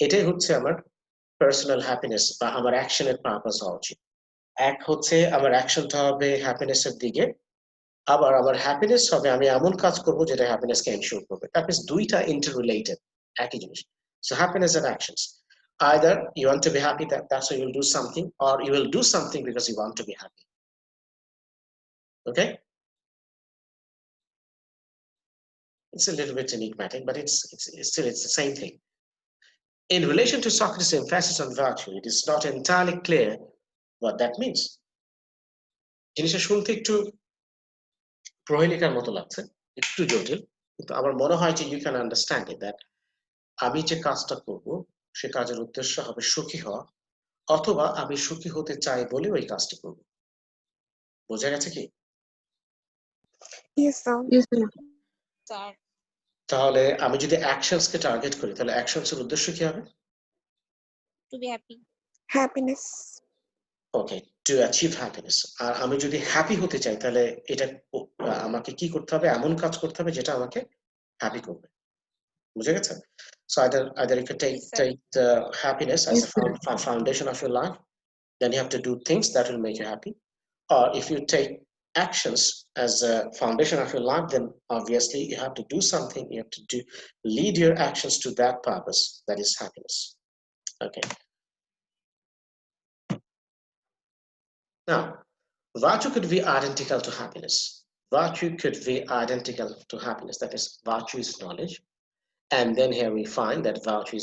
এটাই হচ্ছে আমার পার্সোনাল হ্যাপিনেস বা আমার অ্যাকশনের পারপাস হওয়া উচিত। এক হচ্ছে আমার অ্যাকশনটা হবে হ্যাপিনেসের দিকে, আবার আমার হ্যাপিনেস হবে আমি এমন কাজ করব যেটা হ্যাপিনেসকে এনশিওর করবে। দ্যাট মিন্স দুইটা ইন্টাররিলেটেড, একই জিনিস। So happiness and actions, either you want to be happy, that's why you'll do something, or you will do something because you want to be happy. Okay, it's a little bit enigmatic, but it's still it's the same thing. In relation to Socrates' emphasis on virtue, it is not entirely clear what that means. জিনিসটা শুনতে একটু প্রহেলিকার মতো লাগছে, একটু জটিল, কিন্তু আমার মনে হয় যে you can understand it, that আমি যে কাজটা করব সে কাজের উদ্দেশ্য হবে সুখী হওয়া, অথবা আমি সুখী হতে চাই বলে ওই কাজটি করব। বোঝা গেছে কি? Yes, sir. Yes, sir. তাহলে আমি যদি অ্যাকশনস কে টার্গেট করি, তাহলে অ্যাকশনস এর উদ্দেশ্য কি হবে? To be happy. Happiness. Okay, to achieve happiness. আর আমি যদি হ্যাপি হতে চাই, তাহলে এটা আমাকে কি করতে হবে? এমন কাজ করতে হবে যেটা আমাকে হ্যাপি করবে। বুঝে গেছে? So either you can take the happiness as Yes, a foundation of your life, then you have to do things that will make you happy. Or if you take actions as a foundation of your life, then obviously you have to do something, you have to lead your actions to that purpose, that is happiness. Okay. Now, virtue could be identical to happiness. Virtue could be identical to happiness. That is, virtue is knowledge. And then here we find that virtue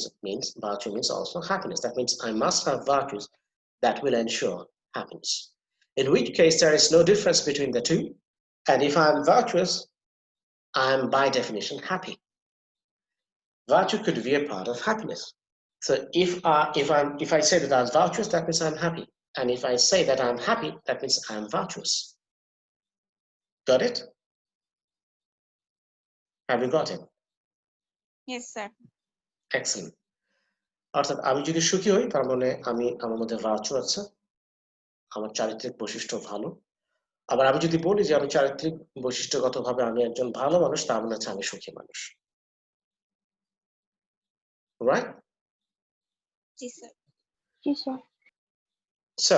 means also happiness. That means I must have virtues that will ensure happiness. In which case there is no difference between the two. And if I'm virtuous, I'm by definition happy. Virtue could be a part of happiness. So if I say that I'm virtuous, that means I'm happy. And if I say that I'm happy, that means I'm virtuous. Got it? Have you got it? Yes, sir. Excellent. অর্থাৎ আমি যদি সুখী হই, তার মানে আমি আমার মধ্যে ভার্চু আছে, আমার চারিত্রিক বৈশিষ্ট্য ভালো। আবার আমি যদি বলি যে আমি চারিত্রিক বৈশিষ্ট্যগতভাবে আমি একজন ভালো মানুষ, তার মানে হচ্ছে আমি সুখী মানুষ। Right? Yes, sir. Yes, sir. So,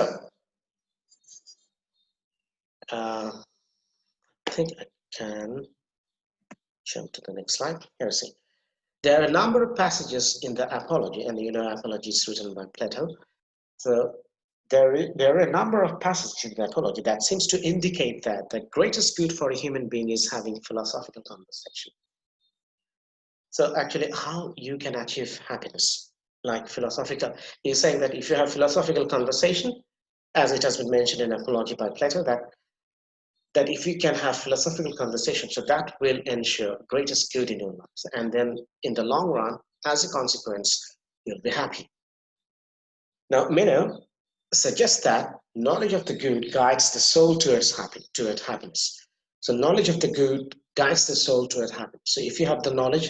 I think I can jump to the next slide. Here, see. There are a number of passages in the Apology, and you know Apology is written by Plato. So there are a number of passages in the Apology that seems to indicate that the greatest good for a human being is having philosophical conversation. So actually, how you can achieve happiness, like philosophical, he's saying that if you have philosophical conversation, as it has been mentioned in Apology by Plato, that if you can have philosophical conversation, so that will ensure greatest good in your lives. And then in the long run, as a consequence, you'll be happy. Now, Meno suggests that knowledge of the good guides the soul towards happiness. So knowledge of the good guides the soul toward happiness. So if you have the knowledge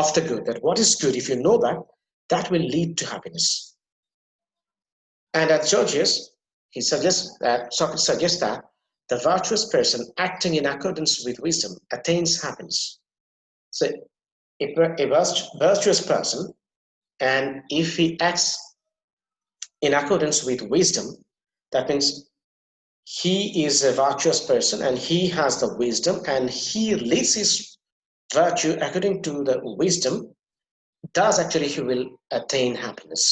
of the good, that what is good, if you know that, that will lead to happiness. And at Georgius, Socrates suggests that the virtuous person acting in accordance with wisdom attains happiness. So a virtuous person, and if he acts in accordance with wisdom, that means he is a virtuous person and he has the wisdom and he leads his virtue according to the wisdom, thus actually he will attain happiness.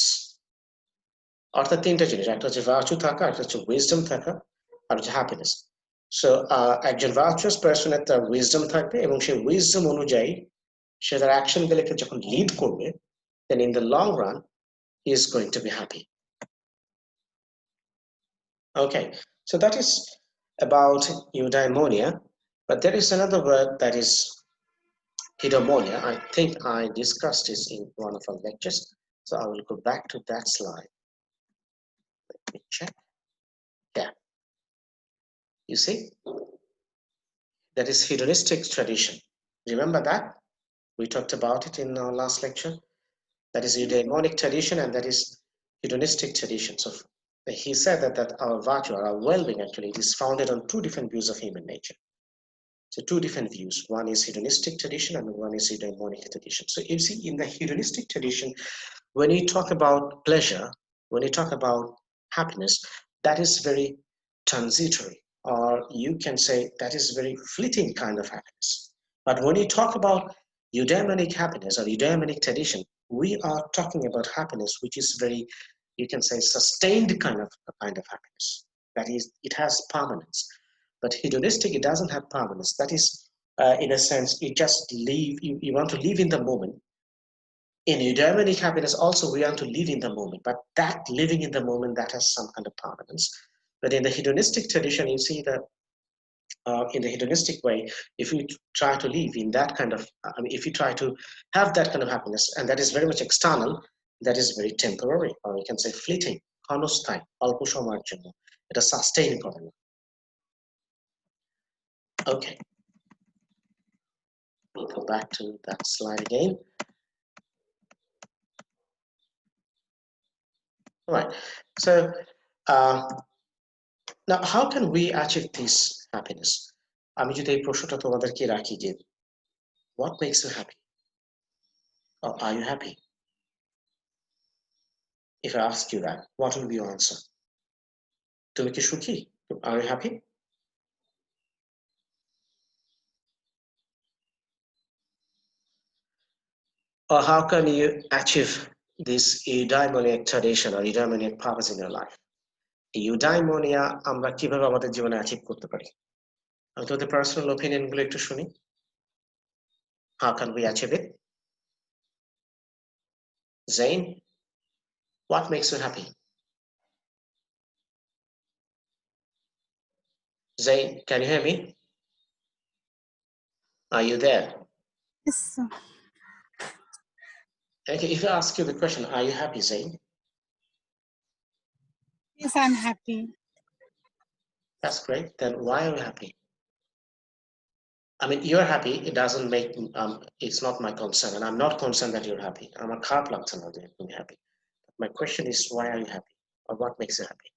অর্থাৎ তিনটা জিনিস, একটা হচ্ছে virtue থাকা, একটা হচ্ছে wisdom থাকা, আর হচ্ছে হ্যাপিনেস। সো একজন ভার্চুয়াস পার্সনের তার উইজডম থাকবে এবং সেই উইজডম অনুযায়ী সে তার অ্যাকশন গুলোকে যখন লিড করবে, then in the long run he is going to be happy. Okay, so that is about eudaimonia, but there is another word that is eudaimonia. I think I discussed this in one of our lectures, so I will go back to that slide. Let me check. Yeah. You see, that is hedonistic tradition. Remember that? We talked about it in our last lecture. That is eudaimonic tradition, and that is hedonistic tradition. So he said that our virtue, or our well-being, actually, it is founded on two different views of human nature. So two different views. One is hedonistic tradition and one is eudaimonic tradition. So you see, in the hedonistic tradition, when you talk about pleasure, when you talk about happiness, that is very transitory, or you can say that is very fleeting kind of happiness. But when you talk about eudaimonic happiness or eudaimonic tradition, we are talking about happiness which is very, you can say, sustained kind of happiness. That is, it has permanence. But hedonistic, it doesn't have permanence. That is, in a sense, you just live, you want to live in the moment. In eudaimonic happiness also, we want to live in the moment, but that living in the moment, that has some kind of permanence. But in the hedonistic tradition, you see that in the hedonistic way, if you try to live in that kind of, if you try to have that kind of happiness, and that is very much external, that is very temporary, or you can say fleeting, ক্ষণস্থায়ী, অল্প সময়ের জন্য, এটা sustain করে না। Okay, we'll go back to that slide again. All right, so now how can we achieve this happiness? আমি যদি এই প্রশ্নটা তোমাদেরকে রাখি যে what makes you happy, or are you happy? If I ask you that, what will be your answer? তুমি কি সুখী? Are you happy? Or how can you achieve this eudaimonic tradition or eudaimonic purpose in your life? Eudaimonia আমরা কিভাবে আমাদের জীবনে achieve করতে পারি? আমি তোমাদের পার্সোনাল ওপিনিয়ন গুলো একটু শুনি। How can we achieve it? Zain, what makes you happy? Zain, can you hear me? Are you there? Yes, sir. Okay, if I ask you the question, are you happy, Zain? Yes, I'm happy. That's great. Then why are you happy? I mean, you're happy. It doesn't make, it's not my concern. And I'm not concerned that you're happy. I'm a খারাপ লাগছে না যে তুমি happy. My question is, why are you happy? Or what makes you happy?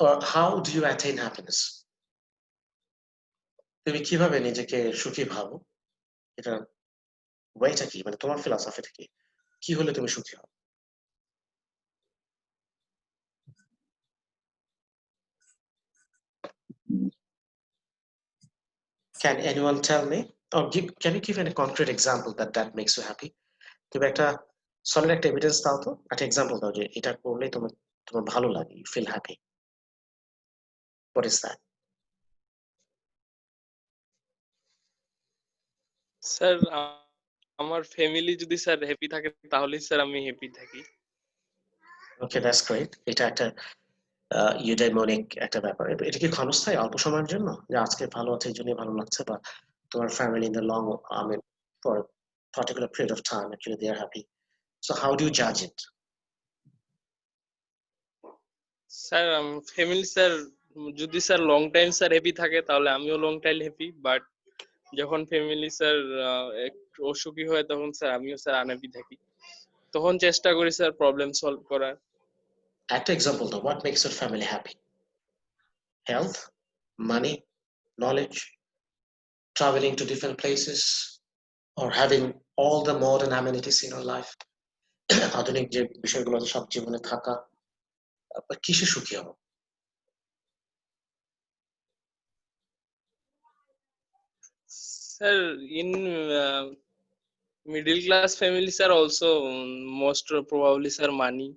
Or how do you attain happiness? তুমি কিভাবে নিজেকে সুখী ভাবো? এটা ওয়েটা কি? মানে তোমার ফিলসফিটা কি? কি হলে তুমি সুখী হও? Can anyone tell me? Or can you give any concrete example that makes you happy? তুমি একটা solid একটা evidence দাও তো, একটা example দাও যে এটা করলে তোমার ভালো লাগে, you feel happy. What is that? Sir আমার ফ্যামিলি যদি স্যার হ্যাপি থাকে তাহলেই স্যার আমি হ্যাপি থাকি। Okay, that's great. এটা একটা eudaimonic একটা ব্যাপার। এটা কি ক্ষণস্থায়ী, অল্প সময়ের জন্য, যে আজকে ভালো আছে এই জন্যই ভালো লাগছে, বা তোমার family in the long, I mean, for a particular period of time actually they are happy. So how do you judge it? Sir family sir যদি sir long time sir happy থাকে তাহলে আমিও লং টাইম হ্যাপি, বাট যখন family sir একটু অসুখী হয় তখন sir আমিও স্যার আনহ্যাপি থাকি, তখন চেষ্টা করি স্যার প্রবলেম সলভ করার। একটা example দাও, what makes your family happy? Health, money, knowledge, traveling to different places, or having all the modern amenities in your life? আধুনিক যে বিষয়গুলো সব জীবনে থাকা, কিসে সুখী হও? Sir in middle class families are also most probably sir money,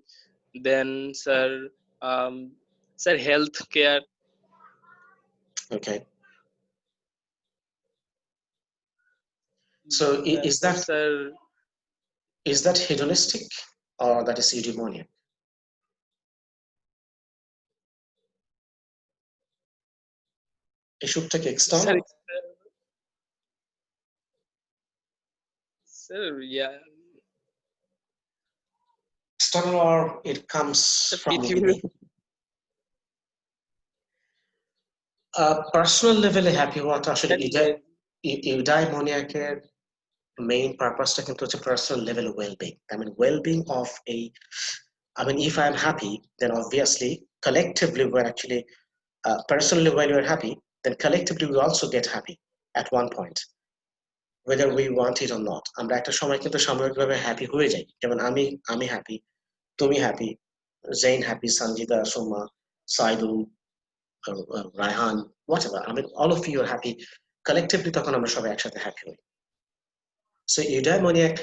then sir health care. Okay, so is that hedonistic or that is eudaimonia? এই সুখটা কি external? Sir, yeah. external or it comes from পৃথিবীর within? Personal level happy হওয়াটা আসলে ইউডাইমোনিয়াকের main purpose-টা কিন্তু হচ্ছে personal level well-being. I mean well-being of a, I mean if I'm happy, then obviously collectively we're actually personally when we're happy, then collectively we also get happy at one point, whether we want it or not. আমরা একটা সময় কিন্তু সাময়িকভাবে happy হয়ে যাই, যেমন আমি happy, তুমি happy, Zain happy, Sanjita, Soma, Saidul, Raihan, whatever. I mean all of you are happy collectively, তখন আমরা সবাই একসাথে হ্যাপি হই. So eudaimoniac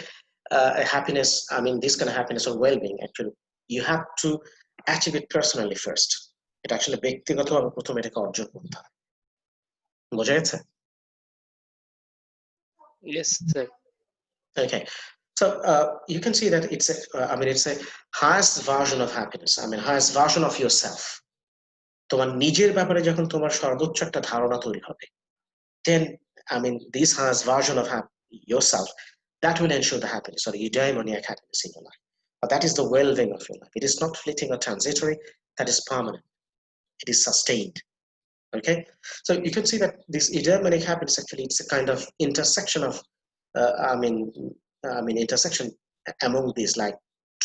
happiness, I mean this kind of happiness or well-being, actually you have to achieve it personally first. এটা আসলে ব্যক্তিগতভাবে প্রথমে এটাকে অর্জন করতে হয়। বোঝা গেছে? yes sir. Okay, so you can see that it's a, I mean it's a highest version of happiness. I mean highest version of yourself. তোমার নিজের ব্যাপারে যখন তোমার সর্বোচ্চ একটা ধারণা তৈরি হবে, then I mean this highest version of yourself, that will ensure the happiness or eudaimoniac happiness in your life. But that is the well-being of your life. It is not fleeting or transitory, that is permanent. It is sustained. Okay, so you can see that this eudaimonic happiness actually it's a kind of intersection of I mean intersection among these, like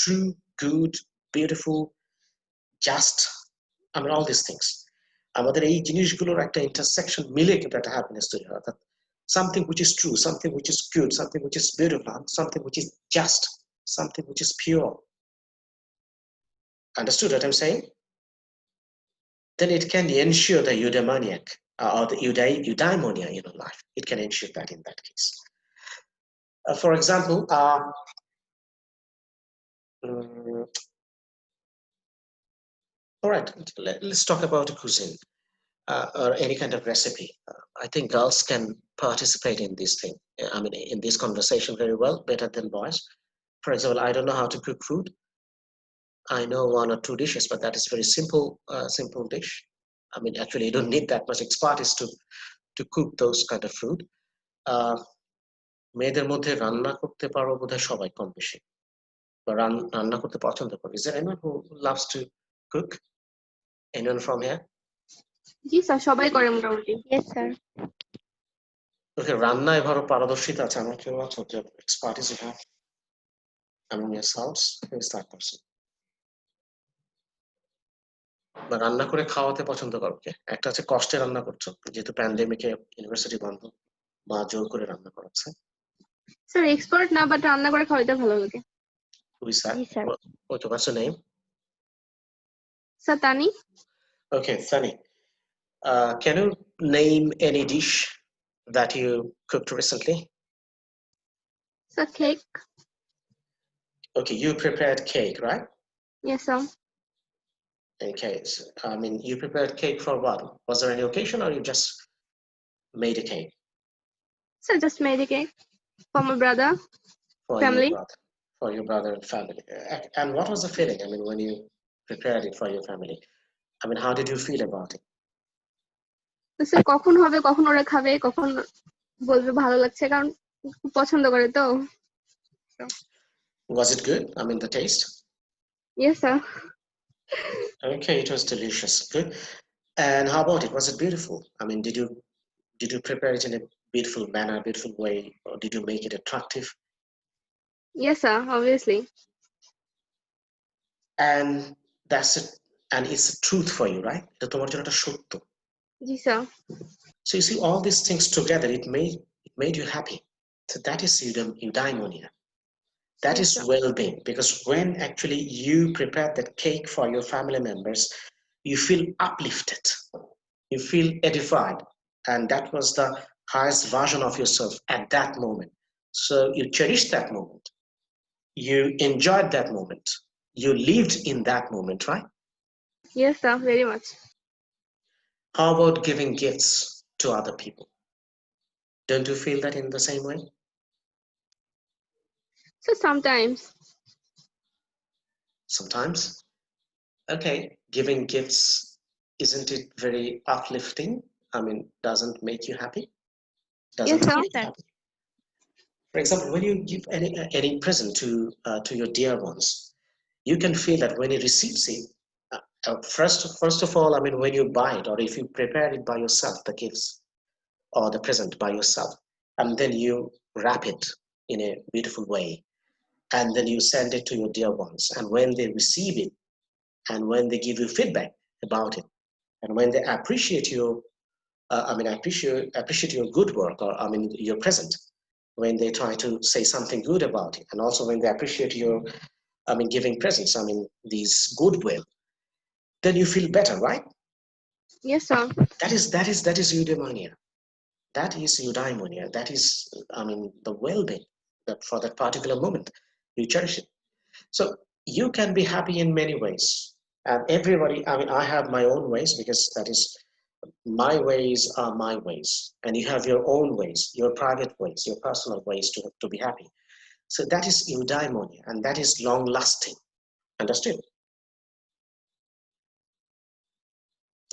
true, good, beautiful, just, I mean all these things. আমাদের এই জিনিসগুলোর একটা intersection মিলে কিন্তু একটা happiness তৈরি হয়, অর্থাৎ something which is true, something which is good, something which is beautiful, something which is just, something which is pure. Understood what I'm saying? Then it can ensure the eudaimoniac or the eudaimonia in your life. It can ensure that in that case. For example, all right, let's talk about a cuisine or any kind of recipe. I think girls can participate in this thing. I mean, in this conversation very well, better than boys. For example, I don't know how to cook food. I know one or two dishes, but that is very simple, simple dish. I mean, actually, you don't need that much expertise to cook those kind of food. মেয়েদের মধ্যে রান্না করতে পারো বোধহয় সবাই কম বেশি, বা রান্না করতে পছন্দ করে। Is there anyone who loves to cook? Anyone from here? G sir, সবাই করে মোটামুটি। Yes, sir. Okay, রান্নায় ভালো পারদর্শিতা আছে আমার কেউ আছে, যে expertise you have among yourselves? Who is that person? বা রান্না করে খাওয়াতে পছন্দ করো কে? একটা আছে কষ্টে রান্না করছো, যেহেতু প্যান্ডেমিকে ইউনিভার্সিটি বন্ধ, মা জোর করে রান্না করাচ্ছে। স্যার এক্সপার্ট না, বাট রান্না করে খাওয়াইতে ভালো লাগে। Who is that? Yes, sir. What's her name? Sir Tani. Okay, Sunny. Can you name any dish that you cooked recently? Sir cake. Okay, you prepared cake, right? Yes sir. Okay, so, I mean, you prepared cake for what? Was there any occasion or you just made a cake? Sir just made a cake for my brother For family. your brother and family. And what was the feeling? I mean, when you prepared it for your family, I mean, how did you feel about it? Sir কখন হবে, কখন ওরা খাবে, কখন বলবে ভালো লাগছে, কারণ খুব পছন্দ করে তো। Was it good? I mean, the taste? Yes sir. Okay, it was delicious. Good. And how about it? Was it beautiful? I mean, did you prepare it in a beautiful manner, beautiful way, or did you make it attractive? Yes sir, obviously. And that's it. And it's a truth for you, right? এটা তোমার জন্য একটা সত্য। জি sir. So you see all these things together, it made you happy. So that is eudaimonia. That Yes, is sir. well-being, because when actually you prepare that cake for your family members, you feel uplifted, you feel edified, and that was the highest version of yourself at that moment. So you cherish that moment, you enjoyed that moment, you lived in that moment, right? Yes sir, very much. How about giving gifts to other people? Don't you feel that in the same way? So sometimes. Sometimes. Okay, giving gifts, isn't it very uplifting? I mean, doesn't make you happy? Doesn't Yes, sir. make you happy? For example, when you give any present to your dear ones, you can feel that when he receives it, first of all, I mean, when you buy it or if you prepare it by yourself, the gifts or the present by yourself, and then you wrap it in a beautiful way, and then you send it to your dear ones, and when they receive it, and when they give you feedback about it, and when they appreciate your, appreciate your good work, or I mean your present, when they try to say something good about it, and also when they appreciate your, I mean, giving presents, I mean, these goodwill, then you feel better, right? Yes, sir. That is eudaimonia. That is eudaimonia. That is, I mean, the well-being that for that particular moment you cherish it. So you can be happy in many ways, and everybody. I mean, I have my own ways because that is my ways are my ways, and you have your own ways, your private ways, your personal ways to be happy. So that is eudaimonia, and that is long-lasting. Understood?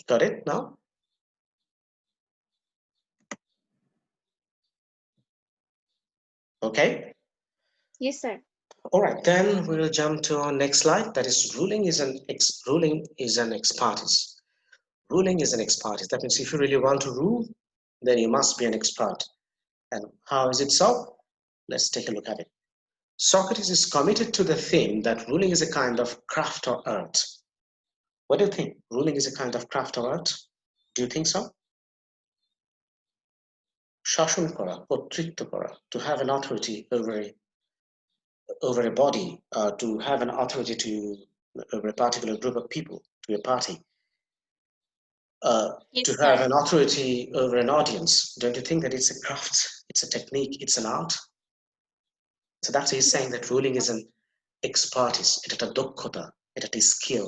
Got it now? Okay. Yes, sir. All right, then we will jump to our next slide. That is, ruling is an expertise. Ruling is an expertise. That means if you really want to rule, then you must be an expert. And how is it so? Let's take a look at it. Socrates is committed to the theme that ruling is a kind of craft or art. What do you think? Ruling is a kind of craft or art? Do you think so? শাসন করা, কর্তৃত্ব করা, to have an authority over a body, to have an authority over a particular group of people, to a party, Yes, to sir. have an authority over an audience. Don't you think that it's a craft, it's a technique, it's an art? So that's he's saying that ruling is an expertise, it's a dokkota, it's a skill.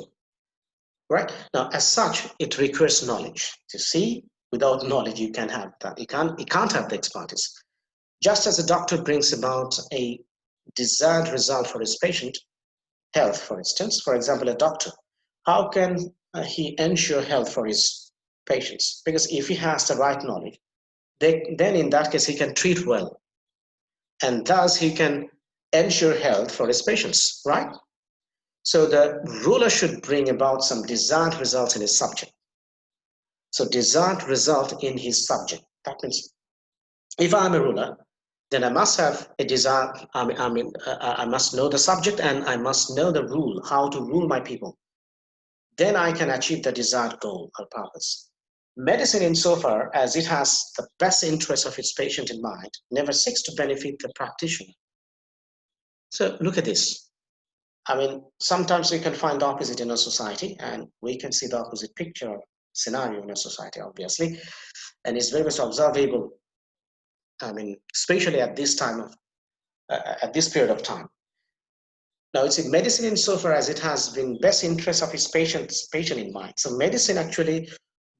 Right? Now, as such, it requires knowledge. You see, without knowledge, you can't have that. You can't have the expertise. Just as a doctor brings about a desired result for his patient, health, for instance, for example, a doctor, how can he ensure health for his patients? Because if he has the right knowledge, then in that case, he can treat well. And thus, he can ensure health for his patients, right? So the ruler should bring about some desired results in his subject. So desired result in his subject. That means if I'm a ruler, then I must have a desire. I must know the subject and I must know the rule, how to rule my people. Then I can achieve the desired goal or purpose. Medicine, insofar as it has the best interest of its patient in mind, never seeks to benefit the practitioner. So look at this. I mean, sometimes we can find the opposite in a society, and we can see the opposite picture scenario in a society, obviously, and it's very much observable. I mean, especially at this time of at this period of time. Now, it's in medicine insofar as it has been best interest of its patient in mind. So, medicine actually,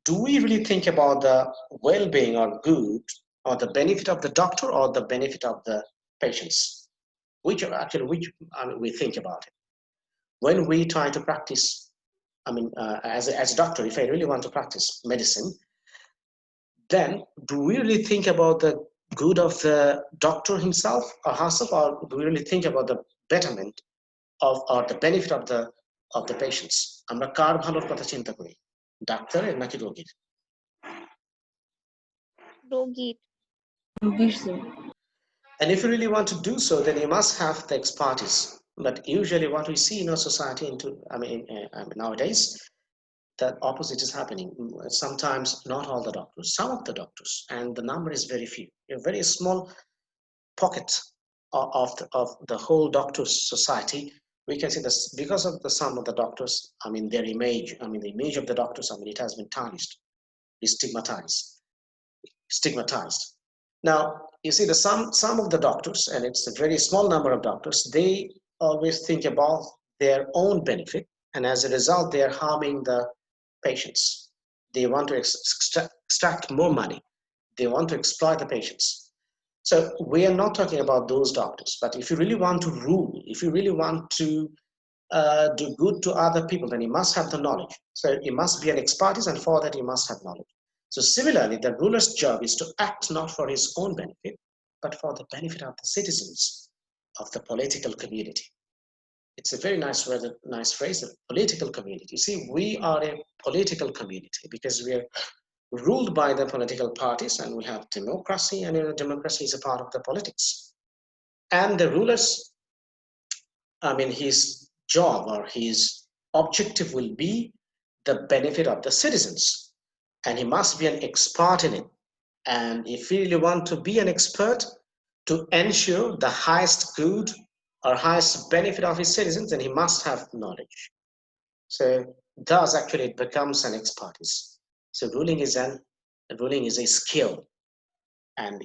do we really think about the well-being or good or the benefit of the doctor or the benefit of the patients? Which we think about it when we try to practice. I mean, as a doctor, if I really want to practice medicine, then do we really think about the good of the doctor himself or herself, or do we really think about the betterment of or the benefit of the patients? আমরা কার ভালোর কথা চিন্তা করি, ডাক্তারের নাকি রোগীর? রোগীর। And if you really want to do so, then you must have the expertise. But usually what we see in our society nowadays, the opposite is happening. Sometimes not all the doctors, some of the doctors, and the number is very few, a very small pocket of the whole doctors society. We can see this because of the some of the doctors, I mean their image, I mean the image of the doctors, I mean it has been tarnished, stigmatized. Now you see the some of the doctors, and it's a very small number of doctors, they always think about their own benefit, and as a result they are harming the patients. They want to extract more money. They want to exploit the patients. So we are not talking about those doctors, but if you really want to rule, if you really want to do good to other people, then you must have the knowledge. So you must be an expertise, and for that you must have knowledge. So similarly, the ruler's job is to act not for his own benefit, but for the benefit of the citizens of the political community. It's a very nice word, nice phrase, a political community. See, we are a political community because we are ruled by the political parties, and we have democracy, and democracy is a part of the politics. And the rulers, his job or his objective will be the benefit of the citizens, and he must be an expert in it. And if you really want to be an expert to ensure the highest good or highest benefit of his citizens, then he must have knowledge. So thus actually it becomes an expertise. So ruling is a skill, and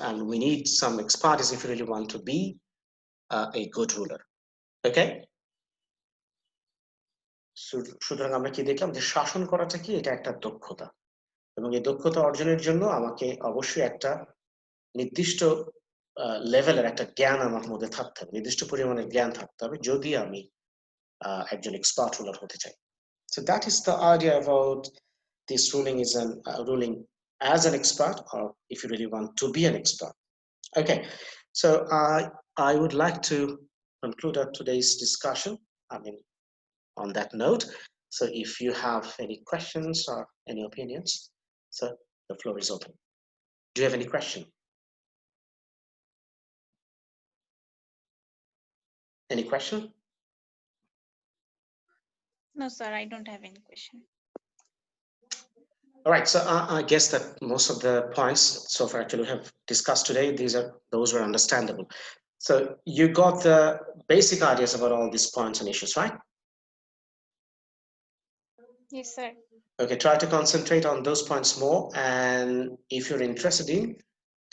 and we need some expertise if you really want to be a good ruler. Okay? সুতরাং আমরা কি দেখলাম যে শাসন করাটা কি, এটা একটা দক্ষতা, এবং এই দক্ষতা অর্জনের জন্য আমাকে অবশ্যই একটা নির্দিষ্ট লেভেলের একটা জ্ঞান আমার মধ্যে থাকতে হবে, নির্দিষ্ট পরিমাণের জ্ঞান থাকতে হবে যদি আমি একজন এক্সপার্ট রুলার হতে চাই। So that is the idea about this ruling is an ruling as an expert, or if you really want to be an expert. Okay, so I would like to conclude today's discussion, on that note. So if you have any questions or any opinions, so the floor is open. Do you have any question? Any question? No, sir, I don't have any question. All right, so I guess that most of the points so far actually we have discussed today, those were understandable. So you got the basic ideas about all these points and issues, right? Yes, sir. Okay, try to concentrate on those points more, and if you're interested in,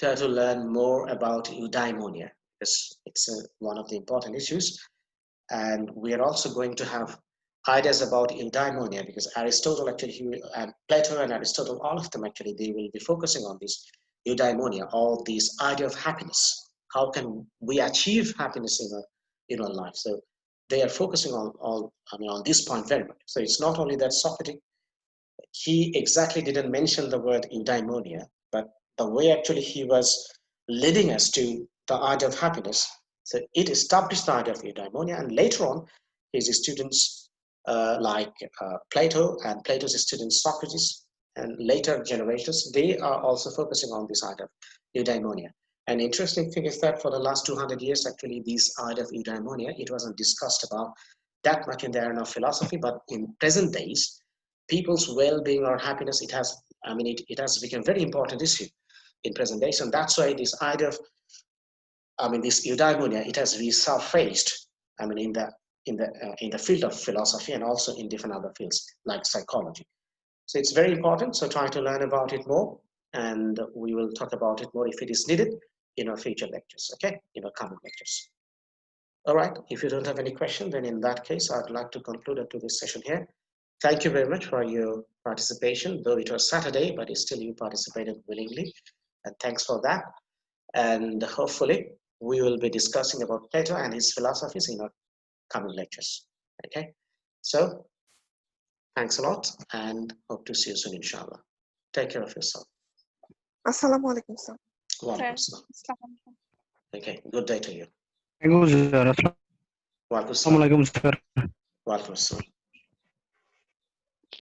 try to learn more about eudaimonia, because it's one of the important issues. And we are also going to have ideas about eudaimonia, because Aristotle actually, and Plato and Aristotle, all of them actually, they will be focusing on this eudaimonia, all these idea of happiness. How can we achieve happiness in our life? So they are focusing on this point very much. So it's not only that Socrates, he exactly didn't mention the word eudaimonia, but the way actually he was leading us to the idea of happiness. So it established the idea of eudaimonia, and later on, his students like Plato and Plato's students Socrates and later generations, they are also focusing on this idea of eudaimonia. An interesting thing is that for the last 200 years, actually, this idea of eudaimonia, it wasn't discussed about that much in the area of philosophy, but in present days, people's well-being or happiness, it has become very important issue in present days, and that's why this idea of this eudaimonia, it has resurfaced in the field of philosophy and also in different other fields like psychology. So it's very important, so try to learn about it more, and we will talk about it more if it is needed in our future lectures, okay, in our coming lectures. All right, if you don't have any question, then in that case, I'd like to conclude today's session here. Thank you very much for your participation, though it was Saturday, but still you participated willingly, and thanks for that. And hopefully we will be discussing about Plato and his philosophies in our coming lectures. Okay, so thanks a lot, and hope to see you soon, inshallah. Take care of yourself. Assalamu alaikum, sir. Wa alaikum salam. Okay, good day to you. Thank you, sir. Wa alaikum Assalamu alaikum, sir. Wa alaikum salam.